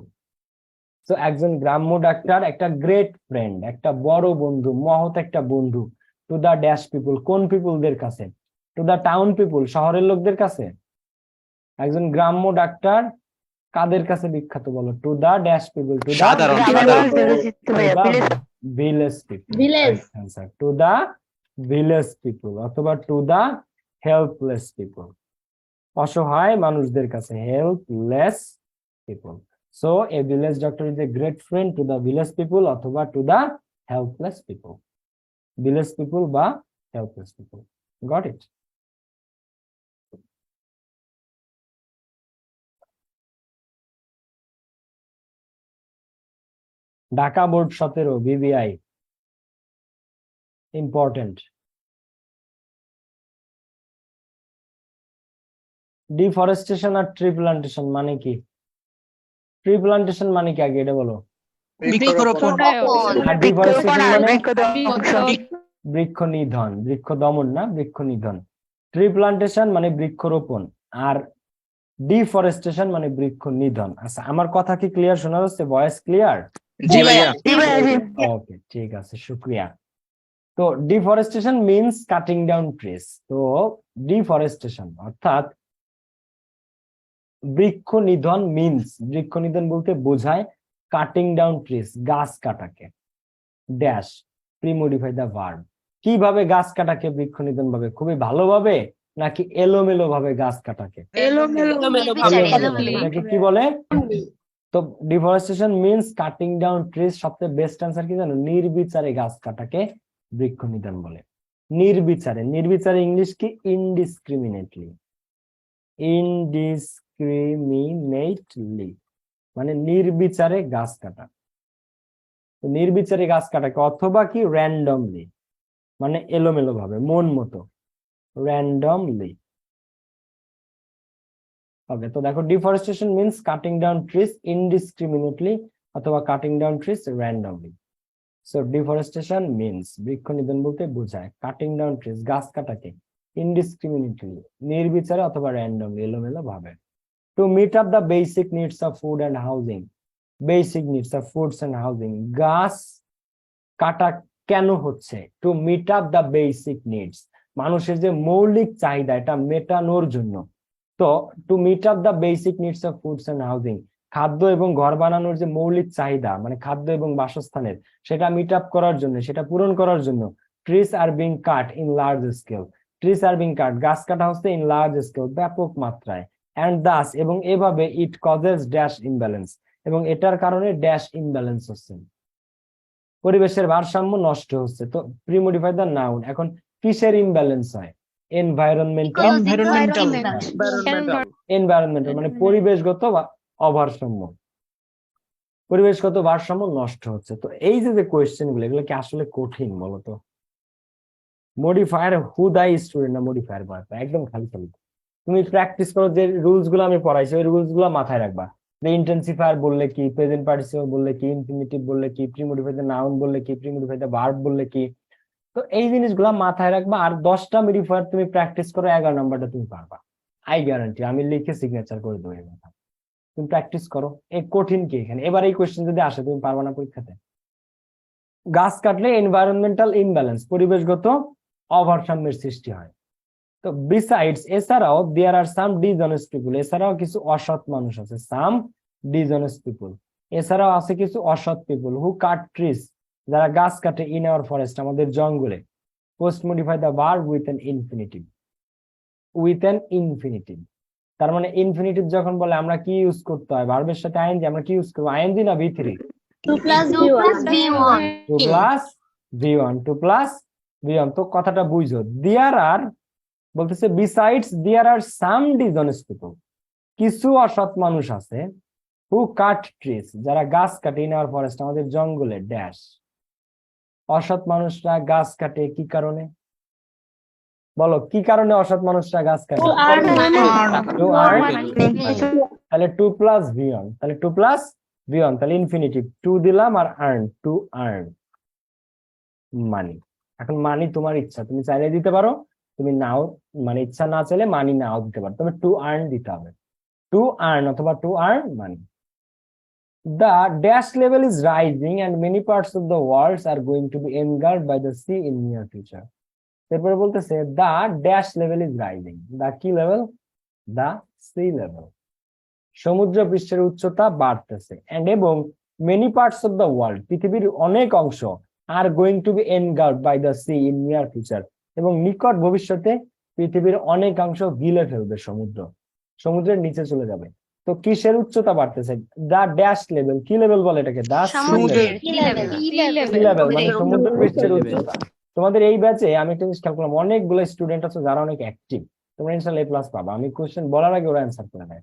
তো একজন গ্রাম্য ডাক্তার একটা গ্রেট ফ্রেন্ড, একটা বড় বন্ধু, মহৎ একটা বন্ধু, টু দা ড্যাশ পিপল, কোন পিপলদের কাছে? টু দা টাউন পিপল, শহরের লোকদের কাছে। একজন গ্রাম্য ডাক্তার কাদের কাছে বিখ্যাত বলো? To the dash people, to the village people. To the village people, অথবা টু দা হেল্পলেস পিপল, অসহায় মানুষদের কাছে, helpless people. So a village doctor is a great friend to the village people, অথবা to the helpless people, village people বা helpless people. Got it? Dhaka board 17 VVI important. Deforestation আর tree plantation মানে কি? Tree plantation মানে কি আগে এটা বলো। আর ডিফরেস্টেশন মানে বৃক্ষ নিধন, বৃক্ষ দমন না, বৃক্ষ নিধন। ট্রি প্লান্টেশন মানে বৃক্ষরোপণ, আর ডিফরেস্টেশন মানে বৃক্ষ নিধন। আচ্ছা, আমার কথা কি ক্লিয়ার শোনা যাচ্ছে? Voice clear? জি ভাইয়া। ওকে, ঠিক আছে, শুক্রিয়া। তো deforestation means cutting down trees. তো ডিফরেস্টেশন অর্থাৎ বৃক্ষ নিধন মিন্স, বৃক্ষ নিধন বলতে বোঝায় কাটিং ডাউন ট্রিজ, গাছ কাটাকে। ড্যাশ প্রিমোডিফাই দা ভার্ব, কিভাবে গাছ কাটাকে বৃক্ষ নিধন ভাবে? খুবই ভালোভাবে নাকি এলোমেলো ভাবে গাছ কাটাকে? এটাকে কি বলে? তো deforestation means cutting down trees, সবচেয়ে বেস্ট আনসার কি জানো? নির্বিচারে গাছ কাটাকে বৃক্ষ নিধন বলে। নির্বিচারে, নির্বিচারে ইংলিশ কি? ইনডিসক্রিমিনেটলি, ইনডিসক্রিমিনেটলি মানে নির্বিচারে গাছ কাটা। নির্বিচারে গাছ কাটাকে, অথবা কি র্যান্ডমলি মানে এলোমেলো ভাবে, মন মতো, র্যান্ডমলি। ওকে, তো দেখো deforestation means cutting down trees indiscriminately অথবা cutting down trees randomly. So deforestation means বৃক্ষ নিধন বলতে বোঝায় কাটিং ডাউন ট্রিজ গাছ কাটাকে ইনডিসক্রিমিনেটলি নির্বিচারে অথবা র্যান্ডমলি এলোমেলো ভাবে। To meet up the basic needs of food and housing, basic needs of foods and housing, গাছ কাটা কেন হচ্ছে? To meet up the basic needs, মানুষের যে মৌলিক চাহিদা এটা মেটানোর জন্য। তো to meet up the basic needs of foods and housing, খাদ্য এবং ঘর বানানোর যে মৌলিক চাহিদা মানে খাদ্য এবং বাসস্থানের, সেটা মিট আপ করার জন্য, সেটা পূরণ করার জন্য trees are being cut in large scale, trees are being cut গাছ কাটা হচ্ছে ইন লার্জ স্কেল ব্যাপক মাত্রায়, অ্যান্ড দাস এবং এভাবে ইট কজেস ড্যাশ ইমব্যালেন্স, এবং এটার কারণে ড্যাশ ইমব্যালেন্স হচ্ছে, পরিবেশের ভারসাম্য নষ্ট হচ্ছে। তো প্রিমোডিফাই দ্য নাউন, এখন কিসের ইমব্যালেন্স হয়? এনভায়রনমেন্টাল, এনভায়রনমেন্টাল মানে পরিবেশগত বা অভারসাম্য, পরিবেশগত ভারসাম্য নষ্ট হচ্ছে। তো এই যে কোয়েশ্চেন গুলো এগুলো কি আসলে কঠিন বলতো? মডিফায়ার হুদাই স্টুডেন্ট না মডিফায়ার বারবার একদম খালি খালি। তুমি প্র্যাকটিস করো, যে রুলস গুলো আমি পড়াইছি ওই রুলস গুলো মাথায় রাখবা, যে ইন্টেন্সিফায়ার বললে কি, প্রেজেন্ট পার্টিসিপল বললে কি, ইনফিনিটিভ বললে কি, প্রিমোডিফাই দ্য নাউন বললে কি, প্রিমোডিফাই দ্য ভার্ব বললে কি। তো এই জিনিসগুলো মাথায় রাখবা, আর 10টা মডিফায়ার তুমি প্র্যাকটিস করো, 11 নাম্বারটা তুমি পারবা, আই গ্যারান্টি। আমি লিখে সিগনেচার করে দেবো এই কথা। তুমি প্র্যাকটিস করো, এই কঠিন কি এখানে? এবার এই কোয়েশ্চেন যদি আসে তুমি পারবা না পরীক্ষাতে? গাছ কাটলে এনভায়রনমেন্টাল ইমব্যালেন্স পরিবেশগত অভারসাম্যের সৃষ্টি হয়। তো বিসাইডস এছাড়াও দেয়ার আর সাম ডিসঅনেস্ট পিপল, এছাড়াও কিছু অসৎ মানুষ আছে, সাম ডিসঅনেস্ট পিপল, এছাড়াও আছে কিছু অসৎ পিপল হু কাট ট্রিজ, যারা গাছ কাটে ইন আওয়ার ফরেস্ট, আমাদের জঙ্গলে। Post modify the verb with an infinitive, with an infinitive, তার মানে ইনফিনিটিভ যখন বলে আমরা কি ইউজ করতে হয় ভার্বের সাথে আইএনজি, আমরা কি ইউজ করবো আইএনজি না V3? 2 plus V1. 2 plus V1, 2 plus V1। তো কথাটা বুঝো, দেয়ার আর বলতেছে বিসাইডস দেয়ার আর সাম ডিসঅনেস্ট পিপল, কিছু অসৎ মানুষ আছে, হু কাট ট্রিজ, যারা গাছ কাটে ইন আওয়ার ফরেস্ট, আমাদের জঙ্গলে ড্যাশ। অসৎ মানুষরা গাছ কাটে কি কারণে? বলো কি কারণে অসৎ মানুষরা গাছ কাটে? To earn, তাহলে 2 প্লাস V1, তাহলে 2 প্লাস V1, তাহলে ইনফিনিটিভ 2 দিলাম আর আর্ন, টু আর্ন মানি। এখন মানি তোমার ইচ্ছা, তুমি চাইলে দিতে পারো, তুমি নাও মানে ইচ্ছা না চাইলে মানি নাও দিতে পারো, তবে টু আর্ন দিতে হবে, টু আর্ন অথবা to earn money. The dash level is rising and many parts of the world are going to be engulfed by the sea in near future. এরপরে বলতেছে the dash level is rising, the কি level? The sea level, সমুদ্র পৃষ্ঠের উচ্চতা বাড়তেছে, and এবং many parts of the world পৃথিবীর অনেক অংশ are going to be engulfed by the sea in near future, এবং নিকট ভবিষ্যতে পৃথিবীর অনেক অংশ গিলে ফেলবে সমুদ্র, সমুদ্রের নিচে চলে যাবে। তো কিসের উচ্চতা বাড়তেছে? দা ড্যাশ লেভেল, কি লেভেল বলে এটাকে? দা সি লেভেল মানে সমুদ্র পৃষ্ঠের উচ্চতা। তোমাদের এই ব্যাচে আমি একটা জিনিস খেয়াল করলাম, অনেকগুলো স্টুডেন্ট আছে যারা অনেক অ্যাক্টিভ, তোমরা ইনশাআল্লাহ A+ পাবা। আমি কোশ্চেন বলার আগে ওরা অ্যান্সার করে দেয়,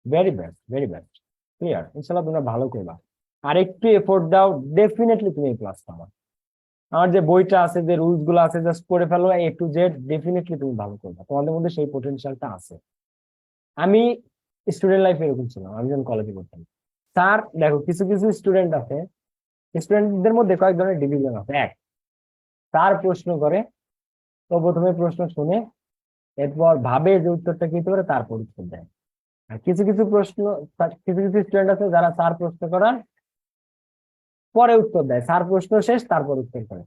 very best, very best, clear. ইনশাআল্লাহ তোমরা ভালো করবা, আর একটু এফোর্ট দাও, ডেফিনেটলি তুমি A+ পাবা। আমার যে বইটা আছে, যে রুলস গুলো আছে, জাস্ট পড়ে ফেলো A to Z, ডেফিনেটলি তুমি ভালো করবা, তোমাদের মধ্যে সেই পটেনশিয়ালটা আছে। আমি স্টুডেন্ট লাইফে এরকম ছিল, আমি যখন কলেজে পড়তাম, স্যার দেখো কিছু কিছু স্টুডেন্ট আছে, স্টুডেন্টদের মধ্যে কয়েক ধরনের ডিভিশন আছে। এক, স্যার প্রশ্ন করে, তো প্রথমে প্রশ্ন শুনে এরপর ভাবে যে উত্তরটা কি হতে পারে, তারপর উত্তর দেয়। আর কিছু কিছু প্রশ্ন, কিছু কিছু স্টুডেন্ট আছে যারা স্যার প্রশ্ন করার পরে উত্তর দেয়, স্যার প্রশ্ন শেষ তারপর উত্তর করে।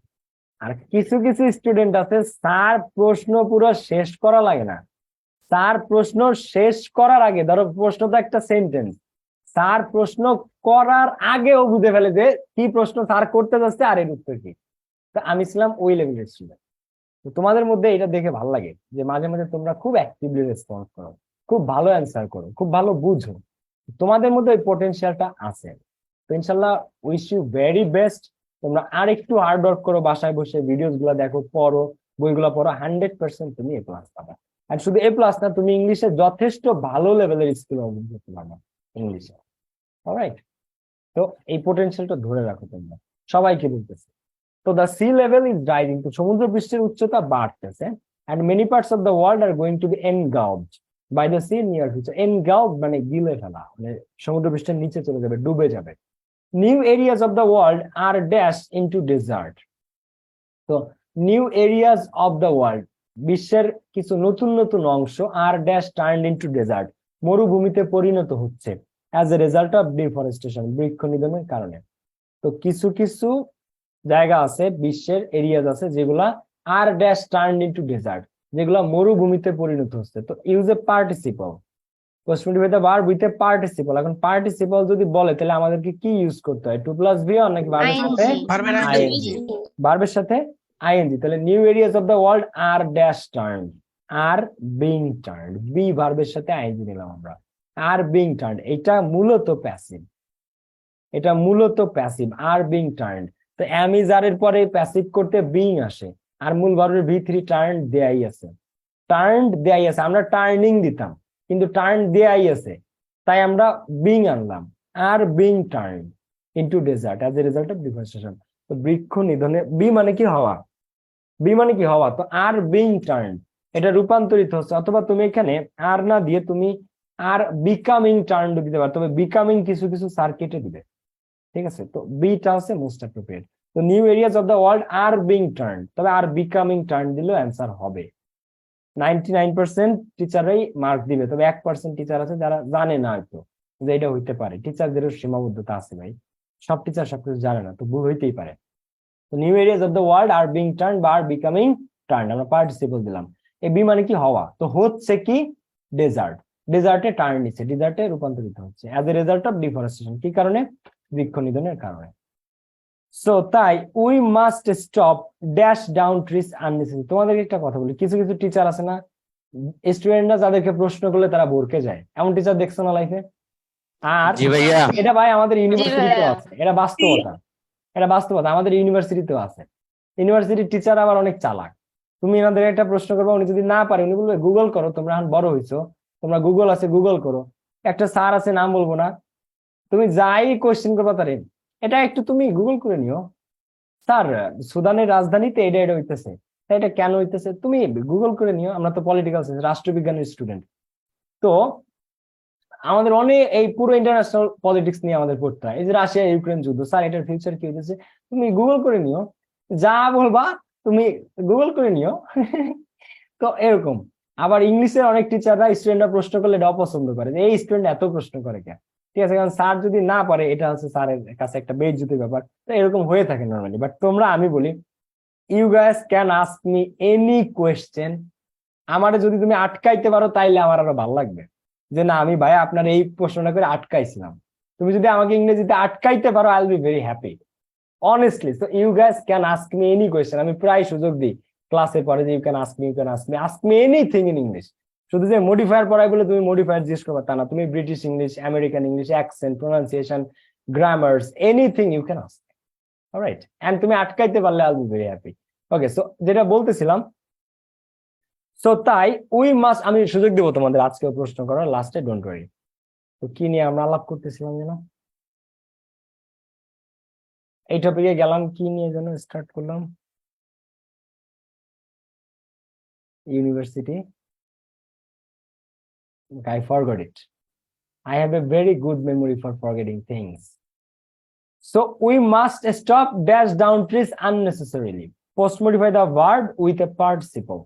আর কিছু কিছু স্টুডেন্ট আছে স্যার প্রশ্ন পুরো শেষ করা লাগে না, স্যার প্রশ্ন শেষ করার আগে, ধরো প্রশ্ন তো একটা সেন্টেন্স, স্যার প্রশ্ন করার আগেও বুঝে ফেলে যে কি প্রশ্ন স্যার করতে যাচ্ছে আর এর উত্তর কি। তো আমি ছিলাম ওই লেভেলের স্টুডেন্ট। তো তোমাদের মধ্যে এটা দেখে ভালো লাগে যে মাঝে মাঝে তোমরা খুব অ্যাক্টিভলি রেসপন্স করো, খুব ভালো অ্যান্সার করো, খুব ভালো বুঝো, তোমাদের মধ্যে ওই পোটেনশিয়ালটা আছে। তো ইনশাল্লাহ উইশ ইউ ভেরি বেস্ট। তোমরা আর একটু হার্ড ওয়ার্ক করো, বাসায় বসে ভিডিওস গুলো দেখো, পড়ো, বইগুলো পড়ো, 100% তুমি A+ পাবা। আর শুধু A+ না, তুমি ইংলিশে যথেষ্ট ভালো লেভেলের স্কিল অর্জন করতে পারবা ইংলিশে, অলরাইট? তো এই পোটেনশিয়ালটা ধরে রাখো তোমরা, সবাইকে বলতেছি। তো the sea level is rising, তো সমুদ্র পৃষ্ঠের উচ্চতা বাড়তেছে, and many parts of the world are going to be engulfed, by the sea near future, engulf মানে গিলে ফেলা, মানে সমুদ্র পৃষ্ঠের নিচে চলে যাবে, ডুবে যাবে। New areas of the world are dash into desert. তো new areas of the world, বিশ্বের কিছু নতুন নতুন অংশ are dash turn into desert, মরুভূমিতে পরিণত হচ্ছে as a result of deforestation, বৃক্ষ নিধনের কারণে। তো কিছু কিছু জায়গা আছে, বিশ্বের এরিয়াজ আছে যেগুলা are dash turn into desert, যেগুলা মরুভূমিতে পরিণত হচ্ছে। তো ইউজ এ পার্টিসিপল, কোশ্চেনটি with verb with a participle. এখন পার্টিসিপল যদি বলে তাহলে আমাদেরকে কি ইউজ করতে হয়, টু প্লাস ভি অর নাকি ভার্বের সাথে আইএনজি? ভার্বের সাথে আইএনজি। তাহলে new areas of the world are dash turn, are being turn, be ভার্বের সাথে আইএনজি নিলাম আমরা, আর বিং টার্ন, এটা মূলত প্যাসিভ, এটা মূলত প্যাসিভ, আর বিং টার্ন। তো এম ইজ আর এর পরে প্যাসিভ করতে বিং আসে, আর মূল ভার্বের ভি থ্রি টার্ন দেয়াই আছে, টার্ন দেয়াই আছে, আমরা টার্নিং দিতাম কিন্তু টার্ন দেয়াই আছে, তাই আমরা বিং আনলাম, আর being turn into desert as a result of deforestation. তো বৃক্ষ নিধনে, বি মানে কি হওয়া, বি মানে কি হওয়া, তো আর বিং টার্ন এটা রূপান্তরিত হচ্ছে, অথবা তুমি এখানে আর না দিয়ে তুমি আর বিকামিং টার্ন দিতে পারো, তবে বিকামিং কিছু কিছু সার্কিটে দিবে, ঠিক আছে? তো বিটা হচ্ছে মোস্ট অ্যাপ্রোপ্রিয়েট। তো new areas of the world R being turn, তবে আর বিকামিং টার্ন দিলেও অ্যান্সার হবে। 99% টিচারই মার্ক দিবে, তবে 1% টিচার আছে যারা জানে না হয়তো যে এটা হইতে পারে। টিচারদেরও সীমাবদ্ধতা আছে ভাই, সব টিচার সবকিছু জানে না, তো ভুল হইতেই পারে। তো new areas of the world R being turn বা আর বিকামিং টার্ন, আমরা পার্টিসিপল দিলাম। এই বি মানে কি হওয়া, তো হচ্ছে কি ডেজার্ট, ডেজার্টে টার্ন নিচ্ছে, ডেজার্টে রূপান্তরিত হচ্ছে as a result of deforestation, কি কারণে, বৃক্ষ নিধনের কারণে। সো তাই we must stop dash down trees unnecessary. তোমাদেরকে একটা কথা বলি, কিছু কিছু টিচার আছে না, স্টুডেন্টরা যাদেরকে প্রশ্ন করলে তারা ভরকে যায়, এমন টিচার দেখছো না লাইফে? আর এটা ভাই আমাদের ইউনিভার্সিটিতেও আছে, এটা বাস্তবতা, এটা বাস্তবতা আমাদের ইউনিভার্সিটিতেও আছে। ইউনিভার্সিটির টিচার আবার অনেক চালাক, তুমি এনাদের একটা প্রশ্ন করবে, উনি যদি না পারে উনি বলবে গুগল করো, তোমরা এখন বড় হইছো, তোমরা গুগল আছে গুগল করো। একটা স্যার আছে, নাম বলবো না, তুমি যাই কোশ্চেন করবা তারে, এটা একটু তুমি গুগল করে নিও, স্যার সুদানের রাজধানীতে এটা এটা হইতেছে, তাই এটা কেন হইতেছে তুমি গুগল করে নিও। আমরা তো পলিটিক্যাল সায়েন্স, রাষ্ট্রবিজ্ঞানের স্টুডেন্ট, তো আমাদের অনেক এই পুরো ইন্টারন্যাশনাল পলিটিক্স নিয়ে আমাদের পড়তে হয়। এই যে রাশিয়া ইউক্রেন যুদ্ধ, স্যার এটার ফিউচার কি হইতেছে, তুমি গুগল করে নিও, যা বলবা তুমি গুগল করে নিও। তো এরকম। আবার ইংলিশের অনেক টিচাররা স্টুডেন্টরা প্রশ্ন করলে এটা অপছন্দ করে, যে এই স্টুডেন্ট এত প্রশ্ন করে কেন, ঠিক আছে, কারণ স্যার যদি না পারে এটা হচ্ছে স্যারের কাছে একটা বেইজ্জতির ব্যাপার। তো এরকম হয়ে থাকে নর্মালি। বাট তোমরা, আমি বলি, you guys can ask me any question, আমারে যদি তুমি আটকাইতে পারো তাইলে আমার আরো ভালো লাগবে, যে না আমি ভাই আপনার এই প্রশ্নটা করে আটকাইছিলাম, তুমি যদি আমাকে ইংরেজিতে আটকাইতে পারো I will be very happy honestly. So you guys can ask me any question, আমি প্রায় সুযোগ দিই ক্লাসে পরে যে you can ask me, you can ask me anything in English. শুধু যে মডিফায়ার পড়াই বলে তুমি মডিফায়ার জিজ্ঞেস করবে তা না, তুমি British English, American English, accent, pronunciation, grammars, anything you can ask, alright, and তুমি আটকাইতে পারলে I will be very happy. Okay, so যেটা বলতেছিলাম, সো তাই উই মাস্ট, আমি সুযোগ দেবো তোমাদের আজকেও প্রশ্ন করার লাস্টে, ডোন্ট ওয়ারি। তো কি নিয়ে আমরা আলাপ করতেছিলাম যেন, এই টপিকে গেলাম, কি নিয়ে যেন স্টার্ট করলাম, university, I forgot it. I have a very good memory for forgetting things. So we must stop dash down trees unnecessarily. Post modify the verb with a participle.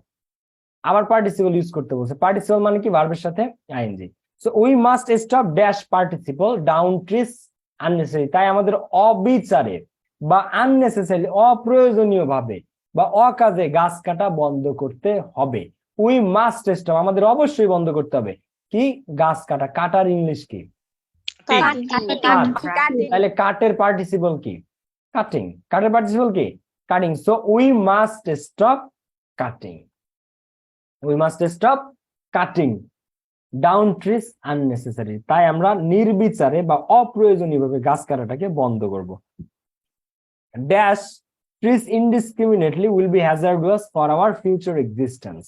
আবার পার্টিসিপল ইউজ করতে বলছে, participle মানে কি ভার্বের সাথে ING. So we must stop dash participle down trees unnecessary, তাই আমাদের অবিচারে বা আননেসেসারি অপ্রয়োজনীয় ভাবে বা অকাজে গাছ কাটা বন্ধ করতে হবে। উই মাস্ট স্টপ, আমাদের অবশ্যই বন্ধ করতে হবে কি, গাছ কাটা, কাটার ইংলিশ কি, তাহলে কাটের পার্টিসিপল কি, কাটিং, কাটের পার্টিসিপল কি, cutting. So we must stop cutting, we must stop cutting down trees unnecessary, তাই আমরা নির্বিচারে বা অপ্রয়োজনীয়ভাবে গাছ কাটাটাকে বন্ধ করব। Dash trees indiscriminately will be hazardous for our future existence.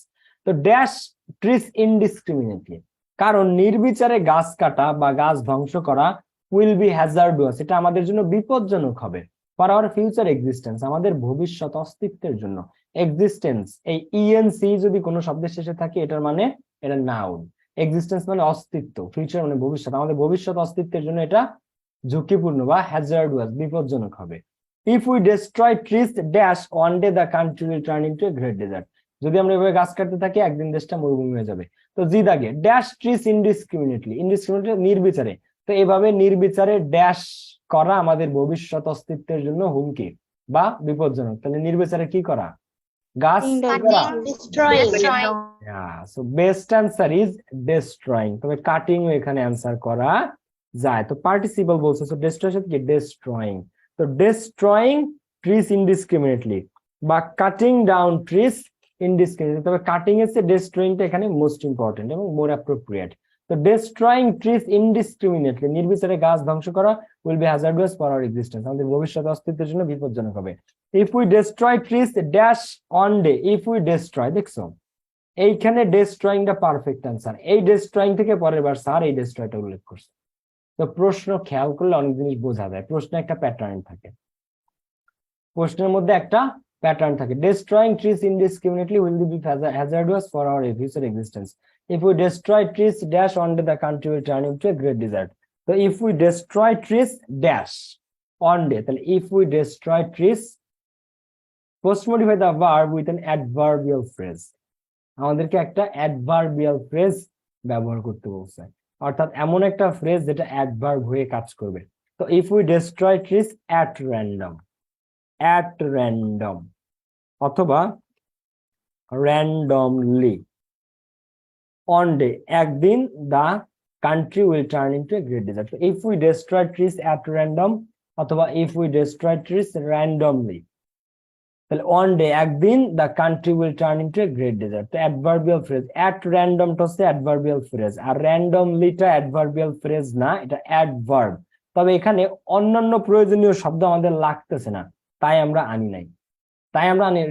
তো dash trees indiscriminately, কারণ নির্বিচারে গাছ কাটা বা গাছ ধ্বংস করা will be hazardous, এটা আমাদের জন্য বিপজ্জনক হবে, for our future existence, আমাদের ভবিষ্যৎ অস্তিত্বের জন্য। এক্সিস্টেন্স, এই ইএনসি যদি কোনো শব্দের শেষে থাকে এটার মানে এটা নাউন, এক্সিস্টেন্স মানে অস্তিত্ব, ফিউচার মানে ভবিষ্যৎ, আমাদের ভবিষ্যৎ অস্তিত্বের জন্য এটা ঝুঁকিপূর্ণ বা হ্যাজার্ডাস, বিপজ্জনক হবে। If we destroy trees dash one day the country will turn into a great desert. যদি আমরা এভাবে গাছ কাটতে থাকি একদিন দেশটা মরুভূমি হয়ে যাবে। তো জি দাগে ড্যাশ ট্রিজ ইনডিসক্রিমিনেটলি, ইনডিসক্রিমিনেটলি নির্বিচারে। তো এভাবে নির্বিচারে ড্যাশ করা আমাদের ভবিষ্যৎ অস্তিত্বের জন্য হুমকি বা বিপজ্জনক। তাহলে নির্বিচারে কি করা? গাছ Destroying. So best answer is destroying. তবে কাটিং এখানে অ্যান্সার করা যায়। তো পার্টিসিপল বলছে, সো ডেস্ট্রয় কি ডেস্ট্রয়িং। তো ডেস্ট্রয়িং ট্রিজ ইনডিসক্রিমিনেটলি বা কাটিং ডাউন ট্রিজ ইনডিসক্রিমিনেটলি। তবে কাটিং এর চেয়ে ডেস্ট্রয়িংটা এখানে মোস্ট ইম্পর্টেন্ট এবং মোর অ্যাপ্রোপ্রিয়েট। তো ডেস্ট্রয়িং ট্রিজ ইনডিসক্রিমিনেটলি, নির্বিচারে গাছ ধ্বংস করা, will be hazardous for hour existence, আমাদের ভবিষ্যৎ অস্তিত্বের জন্য বিপজ্জনক হবে। If we destroy trees dash on day, if we destroy, দেখছো এইখানে ডেস্ট্রয়িংটা পারফেক্ট অ্যান্সার। এই ডেস্ট্রয়িং থেকে পরের বার স্যার এই ডেস্ট্রয়টা উল্লেখ করছে। তো প্রশ্ন খেয়াল করলে অনেক জিনিস বোঝা যায়, প্রশ্নে একটা প্যাটার্ন থাকে, প্রশ্নের মধ্যে একটা প্যাটার্ন থাকে। Destroying trees indiscriminately will be hazardous for our future existence. If we destroy trees dash on day the country will turn into a great desert. তো if we destroy trees dash on day, তাহলে if we destroy trees, post modify the verb with an adverbial phrase. আমাদেরকে একটা adverbial phrase ব্যবহার করতে বলছে, অর্থাৎ এমন একটা ফ্রেজ যেটা অ্যাডভার্ব হয়ে কাজ করবে। তো if we destroy trees at random, at random অথবা র্যান্ডমলি, অন ডে একদিন, the country will turn into a great desert. If we destroy trees at random অথবা if we destroy trees randomly, তাহলে on day একদিন, the country will turn into a great desert. তো adverbial phrase, at র্যান্ডমটা হচ্ছে adverbial phrase, আর র্যান্ডমলিটা adverbial phrase না, এটা অ্যাডভার্ব। তবে এখানে অন্যান্য প্রয়োজনীয় শব্দ আমাদের লাগতেছে না, তাই আমরা আনি নাই। তাই আমরা আনি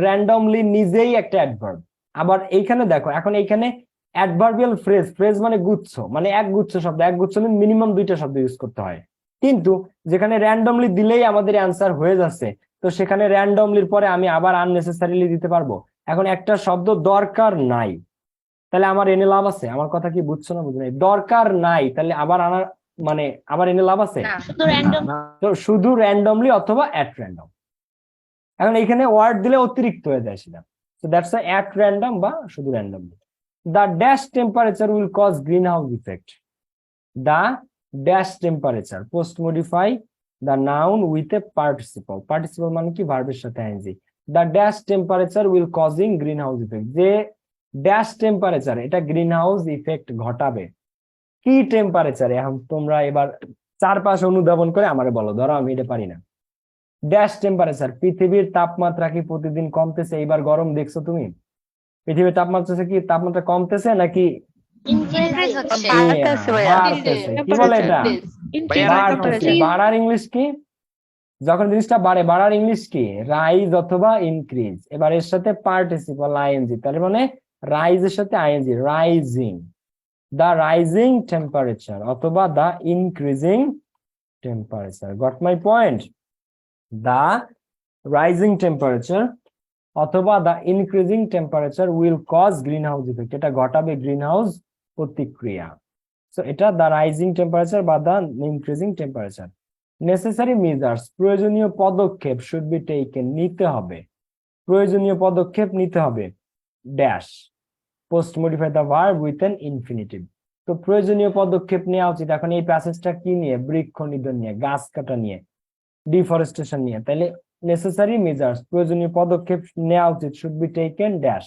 র্যান্ডমলি নিজেই একটা অ্যাডভার্ব। আবার এইখানে দেখো, এখন এইখানে অ্যাডভার্বিয়াল ফ্রেজ, ফ্রেজ মানে গুচ্ছ, মানে এক গুচ্ছ শব্দ, এক গুচ্ছ মিনিমাম দুইটা শব্দ ইউজ করতে হয়। কিন্তু যেখানে র্যান্ডমলি দিলেই আমাদের অ্যান্সার হয়ে যাচ্ছে, তো সেখানে র্যান্ডমলির পরে আমি আবার আননেসেসারিলি দিতে পারবো। এখন একটা শব্দ দরকার নাই, তাহলে আমার এনে লাভ আছে? আমার কথা কি বুঝছো না বুঝো নাই? দরকার নাই তাহলে আবার আনার মানে আবার এনে লাভ আছে? তো শুধু র্যান্ডমলি অথবা অ্যাট র্যান্ডম। এখন এইখানে ওয়ার্ড দিলে অতিরিক্ত হয়ে যায় সেটা, সো দ্যাটস অ্যাট র্যান্ডম বা শুধু randomly. The dash temperature will cause green house effect. The dash temperature, post modify the noun with a participle, participle মানে কি ভার্বের সাথে ING. The dash temperature will causing green house effect, যে dash temperature এটা green house effect ঘটাবে। কি টেম্পারেচারে? এখন তোমরা এবার চারপাশে অনুধাবন করে আমারে বলো, ধরো আমি এটা পারি না। ড্যাশ টেম্পারেচার, পৃথিবীর তাপমাত্রা কি প্রতিদিন কমতেছে? এইবার গরম দেখছো তুমি? পৃথিবীর তাপমাত্রা কি তাপমাত্রা কমতেছে নাকি বাড়তেছে? কি বলে এটা? বাড়তেছে। বাড়ার ইংলিশ কি? যখন জিনিসটা বাড়ে, বাড়ার ইংলিশ কি? রাইজ অথবা ইনক্রিজ। এবার এর সাথে পার্টিসিপল আইএনজি, তার মানে রাইজের সাথে ING, rising. The rising temperature অথবা the increasing temperature. Got my point? The rising temperature অথবা the increasing temperature will cause green house effect, এটা ঘটাবে গ্রিন হাউস প্রতিক্রিয়া। সো এটা দ্য রাইজিং টেম্পারেচার বা the increasing temperature. Necessary measures, প্রয়োজনীয় পদক্ষেপ, should be taken, নিতে হবে, প্রয়োজনীয় পদক্ষেপ নিতে হবে, dash, post modify the verb with an infinitive. তো প্রয়োজনীয় পদক্ষেপ নেওয়া উচিত। এখন এই প্যাসেজটা কি নিয়ে? বৃক্ষ নিধন নিয়ে, গাছ কাটা নিয়ে, ডিফরেস্টেশন নিয়ে। তাহলে নেসেসারি মেজার্স, প্রয়োজনীয় পদক্ষেপ নেওয়া উচিত, should be taken dash,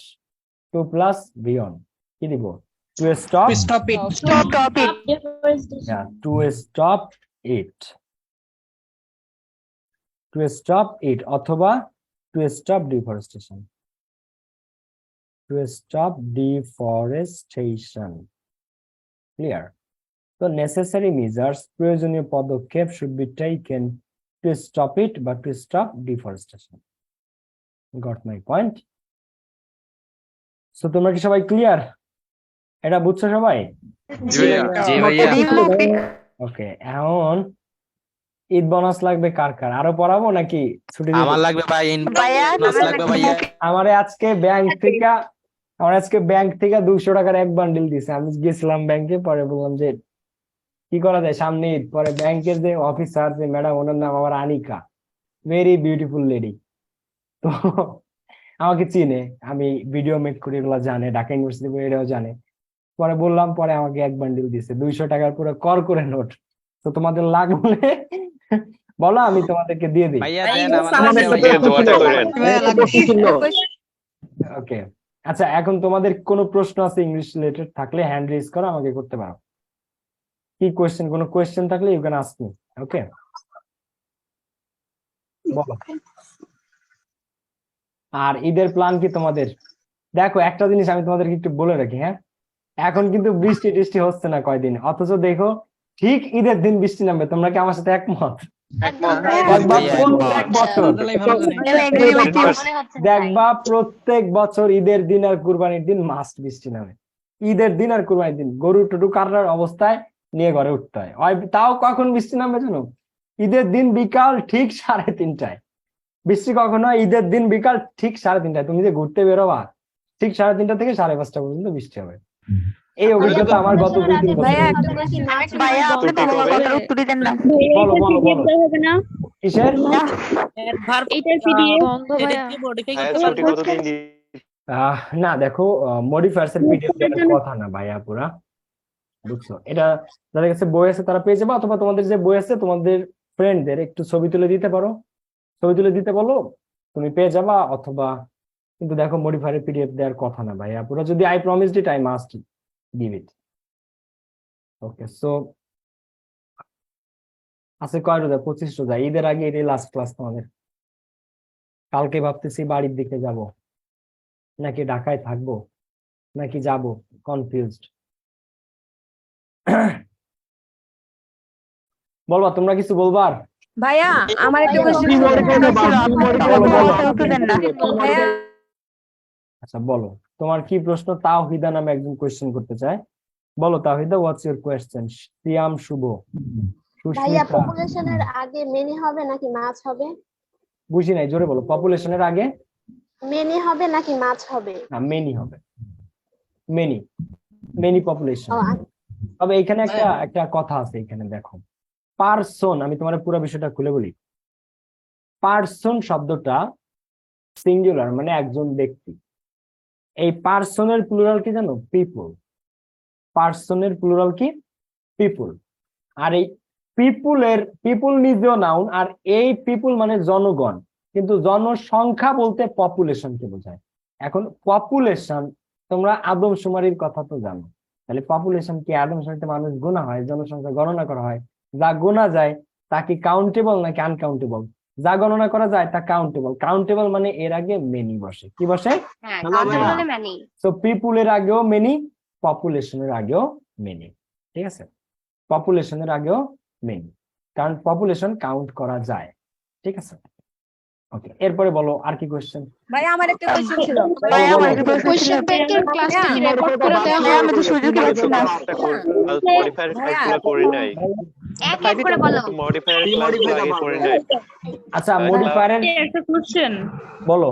to plus V one, কি দিব? To stop it. Stop it. To stop it, to stop it অথবা to stop deforestation, to stop deforestation. Clear? তো নেসেসারি মেজার্স, প্রয়োজনীয় পদক্ষেপ, should be taken to stop it বা to stop deforestation. Got my point? So তোমরা কি সবাই clear? এটা বুঝছো সবাই? ওকে, এখন ঈদ বোনাস লাগবে কার কার? আরো পড়াবো নাকি ছুটি? আমার লাগবে ভাই, বোনাস লাগবে ভাইয়া। আমারে আজকে ব্যাংক থেকে আমার আজকে ব্যাংক থেকে 200 টাকার এক বান্ডিল দিছে। আমি গেছিলাম ব্যাংকে, পরে বললাম যে কি করা যায়, সামনে ঈদ। পরে ব্যাংকের যে অফিসার, যে ম্যাডাম, ওনার নাম আবার আনিকা, ভেরি বিউটিফুল লেডি। তো আমাকে চিনে, আমি ভিডিও মেক করি, এগুলো জানে, ঢাকা ইউনিভার্সিটি এটাও জানে। পরে বললাম, পরে আমাকে এক বান্ডিল দিছে 200 টাকার পুরো কর করে নোট। তো তোমাদের লাগলে বলো, আমি তোমাদেরকে দিয়ে দিই। ভাইয়া ভাই, দেন ও আমাদের সালামে ভাইয়া দোয়াটা করেন। ভাইয়া লাগবে। ওকে, আচ্ছা, এখন তোমাদের কোনো প্রশ্ন আছে ইংলিশ রিলেটেড থাকলে হ্যান্ড রেজ করো, আমাকে করতে পারো। কি কোয়েশ্চেন, কোনো কোয়েশ্চেন থাকলে ইউ ক্যান আস্ক মি। ওকে, বলো। আর ঈদের প্ল্যান কি তোমাদের? দেখো, একটা জিনিস আমি তোমাদেরকে একটু বলে রাখি, হ্যাঁ, এখন কিন্তু বৃষ্টি টিষ্টি হচ্ছে না কয়দিন, অথচ দেখো ঠিক ঈদের দিন বৃষ্টি নামবে। তোমরা কি আমার সাথে একমত? দেখবা প্রত্যেক বছর, দেখবা প্রত্যেক বছর ঈদের দিন আর কুরবানির দিন মাস্ট বৃষ্টি নামে। ঈদের দিন আর কুরবানির দিন গরু টুটু কাটার অবস্থায় নিয়ে ঘরে উঠতে হয়। তাও কখন বৃষ্টি নামবে জানো? ঈদের দিন বিকাল ঠিক 3:30টায় বৃষ্টি। কখনো ঈদের দিন বিকাল ঠিক 3:30টায় তুমি যে ঘুরতে বেরোবা, ঠিক 3:30 থেকে 5:30 পর্যন্ত বৃষ্টি হবে। এই অভিজ্ঞতা আমার গত 2-3 বছর। বলো বলো বলো, কিসের? না, দেখো, মডিফায়ার্স এর পিডিএফ দেওয়ার কথা না ভাইয়া, পুরা বুঝছো? এটা যাদের কাছে বই আছে তারা পেয়ে যাবে, অথবা তোমাদের যে বই আছে তোমাদের ফ্রেন্ডদের একটু ছবি তুলে দিতে পারো, ছবি তুলে দিতে বলো, তুমি পেয়ে যাবা। অথবা, কিন্তু দেখো, মডিফায়ার পিডিএফ দেওয়ার কথা না ভাইয়া পুরো। যদি I promised it, I must give it. Okay, so আছে কয় রোজা? 25 রোজা। ঈদের আগে এটাই লাস্ট ক্লাস তোমাদের। কালকে ভাবতেছি বাড়ির দিকে যাব, নাকি ঢাকায় থাকবো, নাকি যাব, কনফিউজড। বলবা, তোমরা কিছু বলবার? ভাইয়া আমার একটা কোশ্চেন আচ্ছা, বলো, তোমার কি প্রশ্ন? তাওহিদা নামে একজন কোয়েশ্চেন করতে চায়। বলো তাওহিদা, হোয়াটস ইউর কোয়েশ্চেন? সিয়াম শুভ, ভাইয়া সুস্মিতা। পপুলেশনের আগে মেনি হবে নাকি মাছ হবে? বুঝি নাই, জোরে বলো। পপুলেশনের আগে মেনি হবে নাকি মাছ হবে? না, মেনি হবে। Many, many population. ও, তবে এখানে একটা একটা কথা আছে, এখানে দেখো, পারসন, আমি তোমার পুরো বিষয়টা খুলে বলি। পারসন শব্দটা সিঙ্গুলার, মানে একজন ব্যক্তি। এই পারসনের প্লুরাল কি জানো? পিপল। পারসনের প্লুরাল কি? পিপল। আর এই পিপুল নিজেও নাউন, আর এই পিপুল মানে জনগণ, কিন্তু জনসংখ্যা বলতে পপুলেশনকে বোঝায়। এখন পপুলেশন, তোমরা আদমশুমারির কথা তো জানো, তাহলে পপুলেশন কি? আদমশুমারিতে মানুষ গোনা হয়, জনসংখ্যা গণনা করা হয়। যা গোনা যায় তা কি কাউন্টেবল নাকি আনকাউন্টেবল? যা গণনা করা যায় তা কাউন্টেবল। কাউন্টেবল মানে এর আগে মেনি বসে। কি বসে? সো পিপুলের আগেও মেনি, পপুলেশনের আগেও মেনি। ঠিক আছে, পপুলেশনের আগেও মেনি, কারণ পপুলেশন কাউন্ট করা যায়। ঠিক আছে, ওকে। এরপরে বলো, আর কি কোশ্চেন? ভাইয়া আমার একটা কোশ্চেন ছিল। কোশ্চেন ব্যাংকের ক্লাসটা কি রেকর্ড করে দেওয়া হয়? আমি তো সুযোগই পাচ্ছি না। মডিফায়ার ক্লাসগুলো করি নাই। এক এক করে বলো। মডিফায়ার ক্লাসগুলো আগে করি নাই। আচ্ছা, মডিফায়ারের একটা কোশ্চেন, বলো।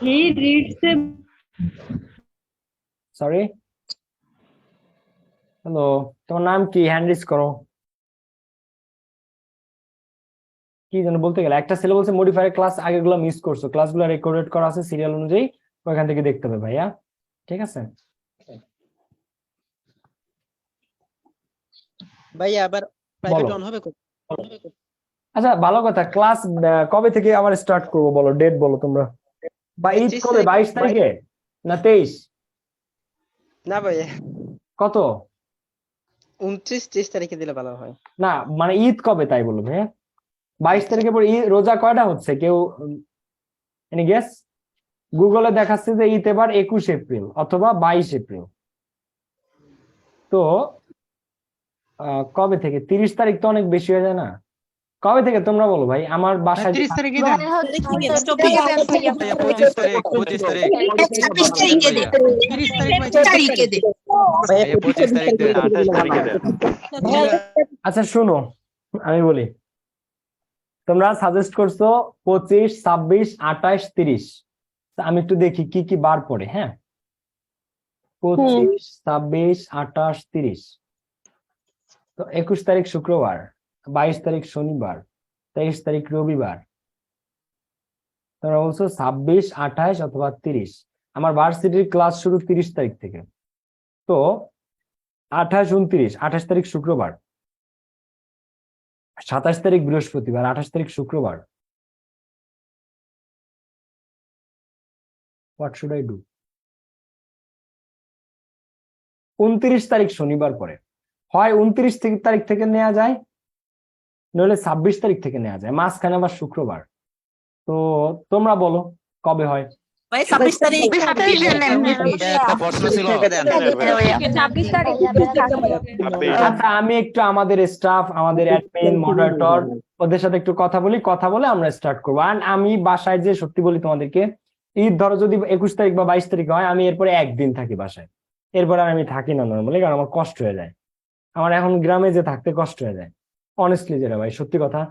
He reads a sorry, hello, তোমার নাম কি? হ্যান্ড রেজ করো। কি যেন বলতে গেলে, একটা ছেলে বলছে মডিফায়ার ক্লাস আগেগুলো মিস করছো, ক্লাসগুলো রেকর্ডেড করা আছে সিরিয়াল অনুযায়ী, ওইখান থেকে দেখতে হবে ভাইয়া। ঠিক আছে, ভাইয়া আবার প্রাইভেট অন হবে? আচ্ছা, ভালো কথা। ক্লাস কবে থেকে আবার স্টার্ট করবো বলো, ডেট বলো তোমরা। বা ঈদ 25 কবে? 22 তারিখে না 23? না ভাইয়া, কত? 29-30 তারিখে দিলে ভালো হয়। না, মানে ঈদ কবে তাই বলো ভাইয়া। 22 তারিখে পরে রোজা কয়টা হচ্ছে? কেউ এনি গেস? গুগলে দেখাচ্ছে যে ঈদ এবার 21 এপ্রিল অথবা 22 এপ্রিল। তো কবে থেকে? 30 তারিখ তো অনেক বেশি হয়ে যায় না? কবে থেকে তোমরা বলো ভাই। আমার বাসায় 30 তারিখে দেন। ভাইয়া 25 তারিখ, 25 তারিখ, 30 তারিখ দেন। ভাইয়া 25 তারিখ দেন, 28 তারিখে দেন। আচ্ছা শোনো, আমি বলি, তোমরা সাজেস্ট করছো 25, 26, 28, 30। তা আমি একটু দেখি কি কি বার পড়ে। হ্যাঁ, 25, 26, 28, 30। তো 21 তারিখ শুক্রবার, 22 তারিখ শনিবার, 23 তারিখ রবিবার। তোমরা বলছো 26, 28 অথবা 30। আমার ভার্সিটির ক্লাস শুরু 30 তারিখ থেকে। তো 28, 29, 28 তারিখ শুক্রবার, 27 তারিখ বৃহস্পতিবার, 28 তারিখ শুক্রবার। What should I do? 29 তারিখ শনিবার পরে, হয় 29 তারিখ থেকে নেওয়া যায়, নইলে 26 তারিখ থেকে নেওয়া যায়, মাঝখানে আবার শুক্রবার। তো তোমরা বলো কবে হয়? ভাই 26 তারিখ। এটা একটা প্রশ্ন ছিল। 26 তারিখ। আচ্ছা, আমি একটু আমাদের স্টাফ, আমাদের অ্যাডমিন, মডারেটর, ওদের সাথে একটু কথা বলি, কথা বলে আমরা স্টার্ট করবো। আর আমি বাসায় যে সত্যি বলি তোমাদেরকে, ঈদ ধরো যদি 21 তারিখ বা 22 তারিখ হয়, আমি এরপরে একদিন থাকি বাসায়, এরপরে আমি থাকি না নর্মালি, কারণ আমার কষ্ট হয়ে যায়। আমার এখন গ্রামে যে থাকতে কষ্ট হয়ে যায়, অনেস্টলি যেটা ভাই সত্যি কথা,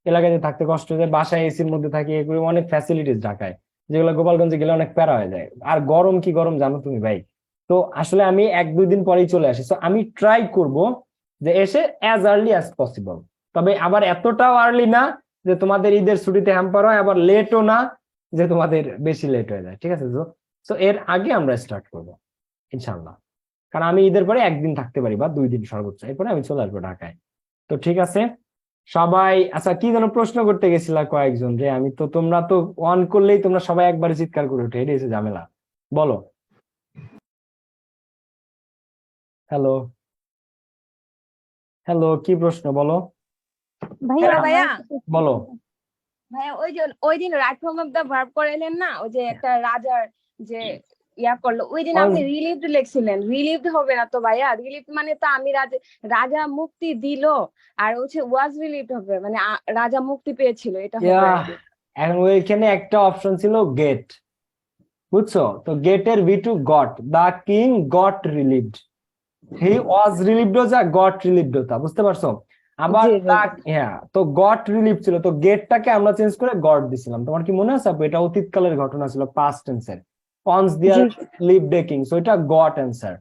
এলাকায় যে থাকতে কষ্ট হয়ে যায়। বাসায় এসির মধ্যে থাকি, এগুলো অনেক ফ্যাসিলিটিস ঢাকায়, যেগুলো গোপালগঞ্জে গেলে অনেক প্যারা হয়ে যায়। আর গরম কি গরম জানো তুমি ভাই। তো আসলে আমি 1-2 দিন পরেই চলে আসি। তো আমি ট্রাই করব যে এসে অ্যাজ আর্লি অ্যাজ পসিবল, তবে আবার এতটাও আর্লি না যে তোমাদের ঈদের ছুটিতে হ্যাম্পার হয়, আবার লেটও না যে তোমাদের বেশি লেট হয়ে যায়। ঠিক আছে? তো এর আগে আমরা স্টার্ট করব ইনশাল্লাহ, কারণ আমি ঈদের পরে একদিন থাকতে পারি বা 2 দিন সর্বোচ্চ, এরপরে আমি চলে আসবো ঢাকায়। তো ঠিক আছে সবাই। আচ্ছা, কি যেন প্রশ্ন করতে গেছিলা কয়েকজন রে, আমি তো, তোমরা তো অন করলেই তোমরা সবাই একবারে চিৎকার করে ওঠে, এটাই হচ্ছে ঝামেলা। বলো। হ্যালো, হ্যালো, কি প্রশ্ন বলো? ভাইয়া বলো। ভাইয়া ওই দিন right form of the verb করাইলেন না, ওই যে একটা রাজার যে ইয়া করলো, ওই দিন আপনি রিলিভড লিখছিলেন। রিলিভড হবে না তো ভাইয়া, রিলিভড মানে তো আমি রাজা মুক্তি দিল, আর হচ্ছে ওয়াজ রিলিভড হবে, মানে রাজা মুক্তি পেয়েছিল, এটা হবে আর কি। এখন ওইখানে একটা অপশন ছিল গেট, বুঝছো? তো গেটের V two got, the king got relieved, he was relieved যা গট রিলিভড তা, বুঝতে পারছো? আবার জি, জি। হ্যাঁ, তো গট রিলিভ ছিল, তো গেটটাকে আমরা চেঞ্জ করে গট দিছিলাম। তোমার কি মনে আছে আপু? এটা অতীতকালের ঘটনা ছিল, past tense. Once there live the king, so এটা গট অ্যান্সার।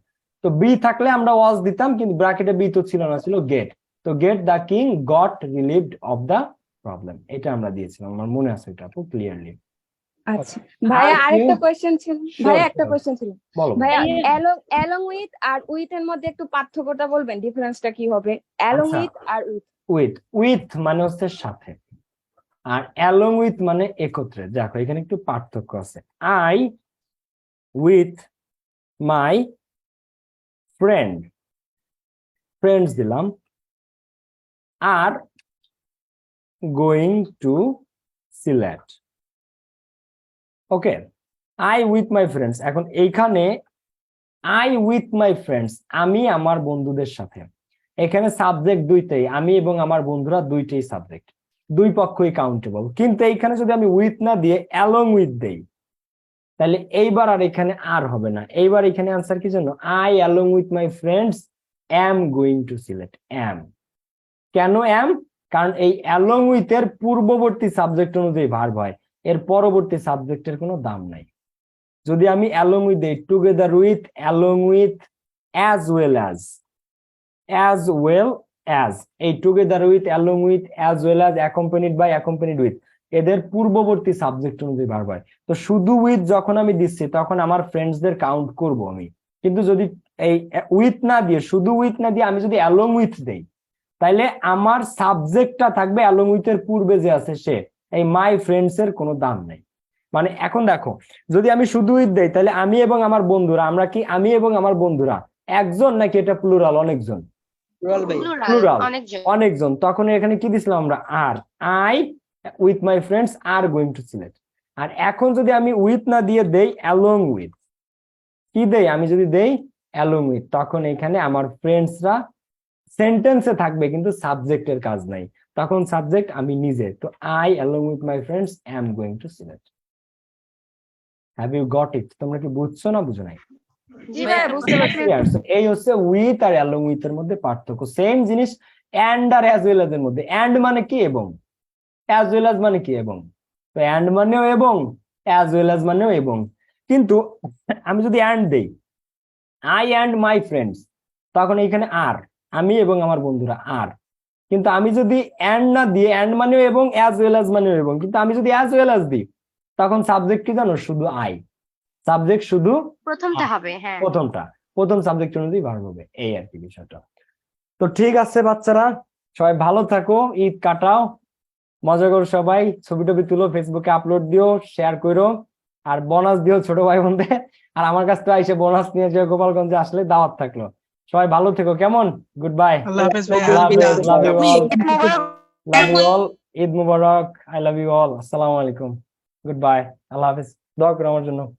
তো বি থাকলে আমরা ওয়াজ দিতাম, কিন্তু ব্র্যাকেটে বি তো ছিল না, ছিল গেট। তো get the king got relieved of the problem, এটা আমরা দিয়েছিলাম, আমার মনে আছে এটা আপু ক্লিয়ারলি। আচ্ছা ভাইয়া, আর আরেকটা কি? কোয়েশ্চেন ছিল। Sure, ভাইয়া একটা sure. কোয়েশ্চেন ছিল। বলো। ভাইয়া অ্যালং উইথ আর উইথ এর মধ্যে একটু পার্থক্যটা বলবেন, ডিফারেন্সটা কি হবে? অ্যালং আচ্ছা, উইথ আর উইথ। উইথ মানে হচ্ছে সাথে, আর অ্যালং উইথ মানে একত্রে। দেখো এখানে একটু পার্থক্য আছে। আই উইথ মাই ফ্রেন্ডস দিলাম, আর going to Sylhet. Okay, I with my friends. এখন এইখানে আই উইথ মাই ফ্রেন্ডস, আমি আমার বন্ধুদের সাথে। এখানে সাবজেক্ট দুইটাই, আমি এবং আমার বন্ধুরা দুইটাই সাবজেক্ট, দুই পক্ষই কাউন্টেবল। কিন্তু এইখানে যদি আমি উইথ না দিয়ে অ্যালং উইথ দেই, তাহলে এইবার আর এখানে আর হবে না। এইবার এখানে আনসার কি জন্য? I along with my friends am going to Sylhet. Am, কেন অ্যাম? কারণ এই অ্যালং উইথ এর পূর্ববর্তী সাবজেক্ট অনুযায়ী ভার্ব হয়, এর পরবর্তী সাবজেক্টের কোনো দাম নাই। যদি আমি অ্যালং উইথ দেই, together with, along with, as well as, এই together with, along with, as well as, accompanied by, accompanied with, এদের পূর্ববর্তী সাবজেক্ট অনুযায়ী ভার্ব হয়। তো শুধু উইথ যখন আমি দিচ্ছি, তখন আমার ফ্রেন্ডসদের কাউন্ট করব আমি। কিন্তু যদি এই উইথ না দিয়ে, শুধু উইথ না দিয়ে আমি যদি অ্যালং উইথ দেই, তাইলে আমার সাবজেক্টটা থাকবে অ্যালং উইথ এর পূর্বে যে আছে সে। এই মাই ফ্রেন্ডস এর কোনো দাম নেই। মানে এখন দেখো, যদি আমি শুধু উইথ দেই, তাহলে আমি এবং আমার বন্ধুরা, আমরা কি আমি এবং আমার বন্ধুরা একজন নাকি এটা প্লুরাল? অনেকজন, প্লুরাল, অনেকজন। তখন এখানে কি দিছিলাম আমরা? Are. I with my friends are going to Sylhet. আর এখন যদি আমি উইথ না দিয়ে দেই অ্যালং উইথ, কি দেই? আমি যদি দেই অ্যালং উইথ, তখন এখানে আমার ফ্রেন্ডসরা সেন্টেন্সে থাকবে, কিন্তু সাবজেক্টের কাজ নাই। তখন সাবজেক্ট আমি নিজে। তো I along with my friends am going to Sylhet. Have you got it? তোমরা কি বুঝছো না বুঝো নাই? জি ভাইয়া, বুঝতে পারছি। এই হচ্ছে উইথ আর অ্যালং উইথ এর মধ্যে পার্থক্য। সেম জিনিস অ্যান্ড আর অ্যাজ ওয়েল এর মধ্যে। অ্যান্ড মানে কি এবং, অ্যাজ ওয়েল এজ মানে কি এবং। তো অ্যান্ড মানেও এবং, অ্যাজ ওয়েল অ্যাজ মানেও এবং। কিন্তু আমি যদি অ্যান্ড দেই, আই অ্যান্ড মাই ফ্রেন্ডস, তখন এইখানে আর, আমি এবং আমার বন্ধুরা আর। কিন্তু আমি যদি অ্যান্ড না দিয়ে, অ্যান্ড মানেও এবং, অ্যাজ ওয়েল অ্যাজ মানেও এবং, কিন্তু আমি যদি অ্যাজ ওয়েল অ্যাজ দিই, তখন সাবজেক্ট কি জানো? শুধু আই। সাবজেক্ট শুধু প্রথমটা হবে, হ্যাঁ। প্রথম সাবজেক্ট অনুযায়ী ভার্ব হবে, এই আর কি বিষয়টা। তো ঠিক আছে বাচ্চারা, সবাই ভালো থাকো, ঈদ কাটাও, মজা করো সবাই, ছবি টবি তুলো, ফেসবুকে আপলোড দিও, শেয়ার করো, আর বোনাস দিও ছোট ভাই বোনদের। আর আমার কাছ থেকে এসে বোনাস নিয়ে যে গোপালগঞ্জে আসলে দাওয়াত থাকলো। সবাই ভালো থেকো, কেমন? গুড বাই, আল্লাহ হাফেজ ভাই, লাভ ইউ অল, ঈদ মুবারক, আই লাভ ইউ অল, আসসালামু আলাইকুম, গুড বাই, আল্লাহ হাফেজ, দোয়া করো আমার জন্য।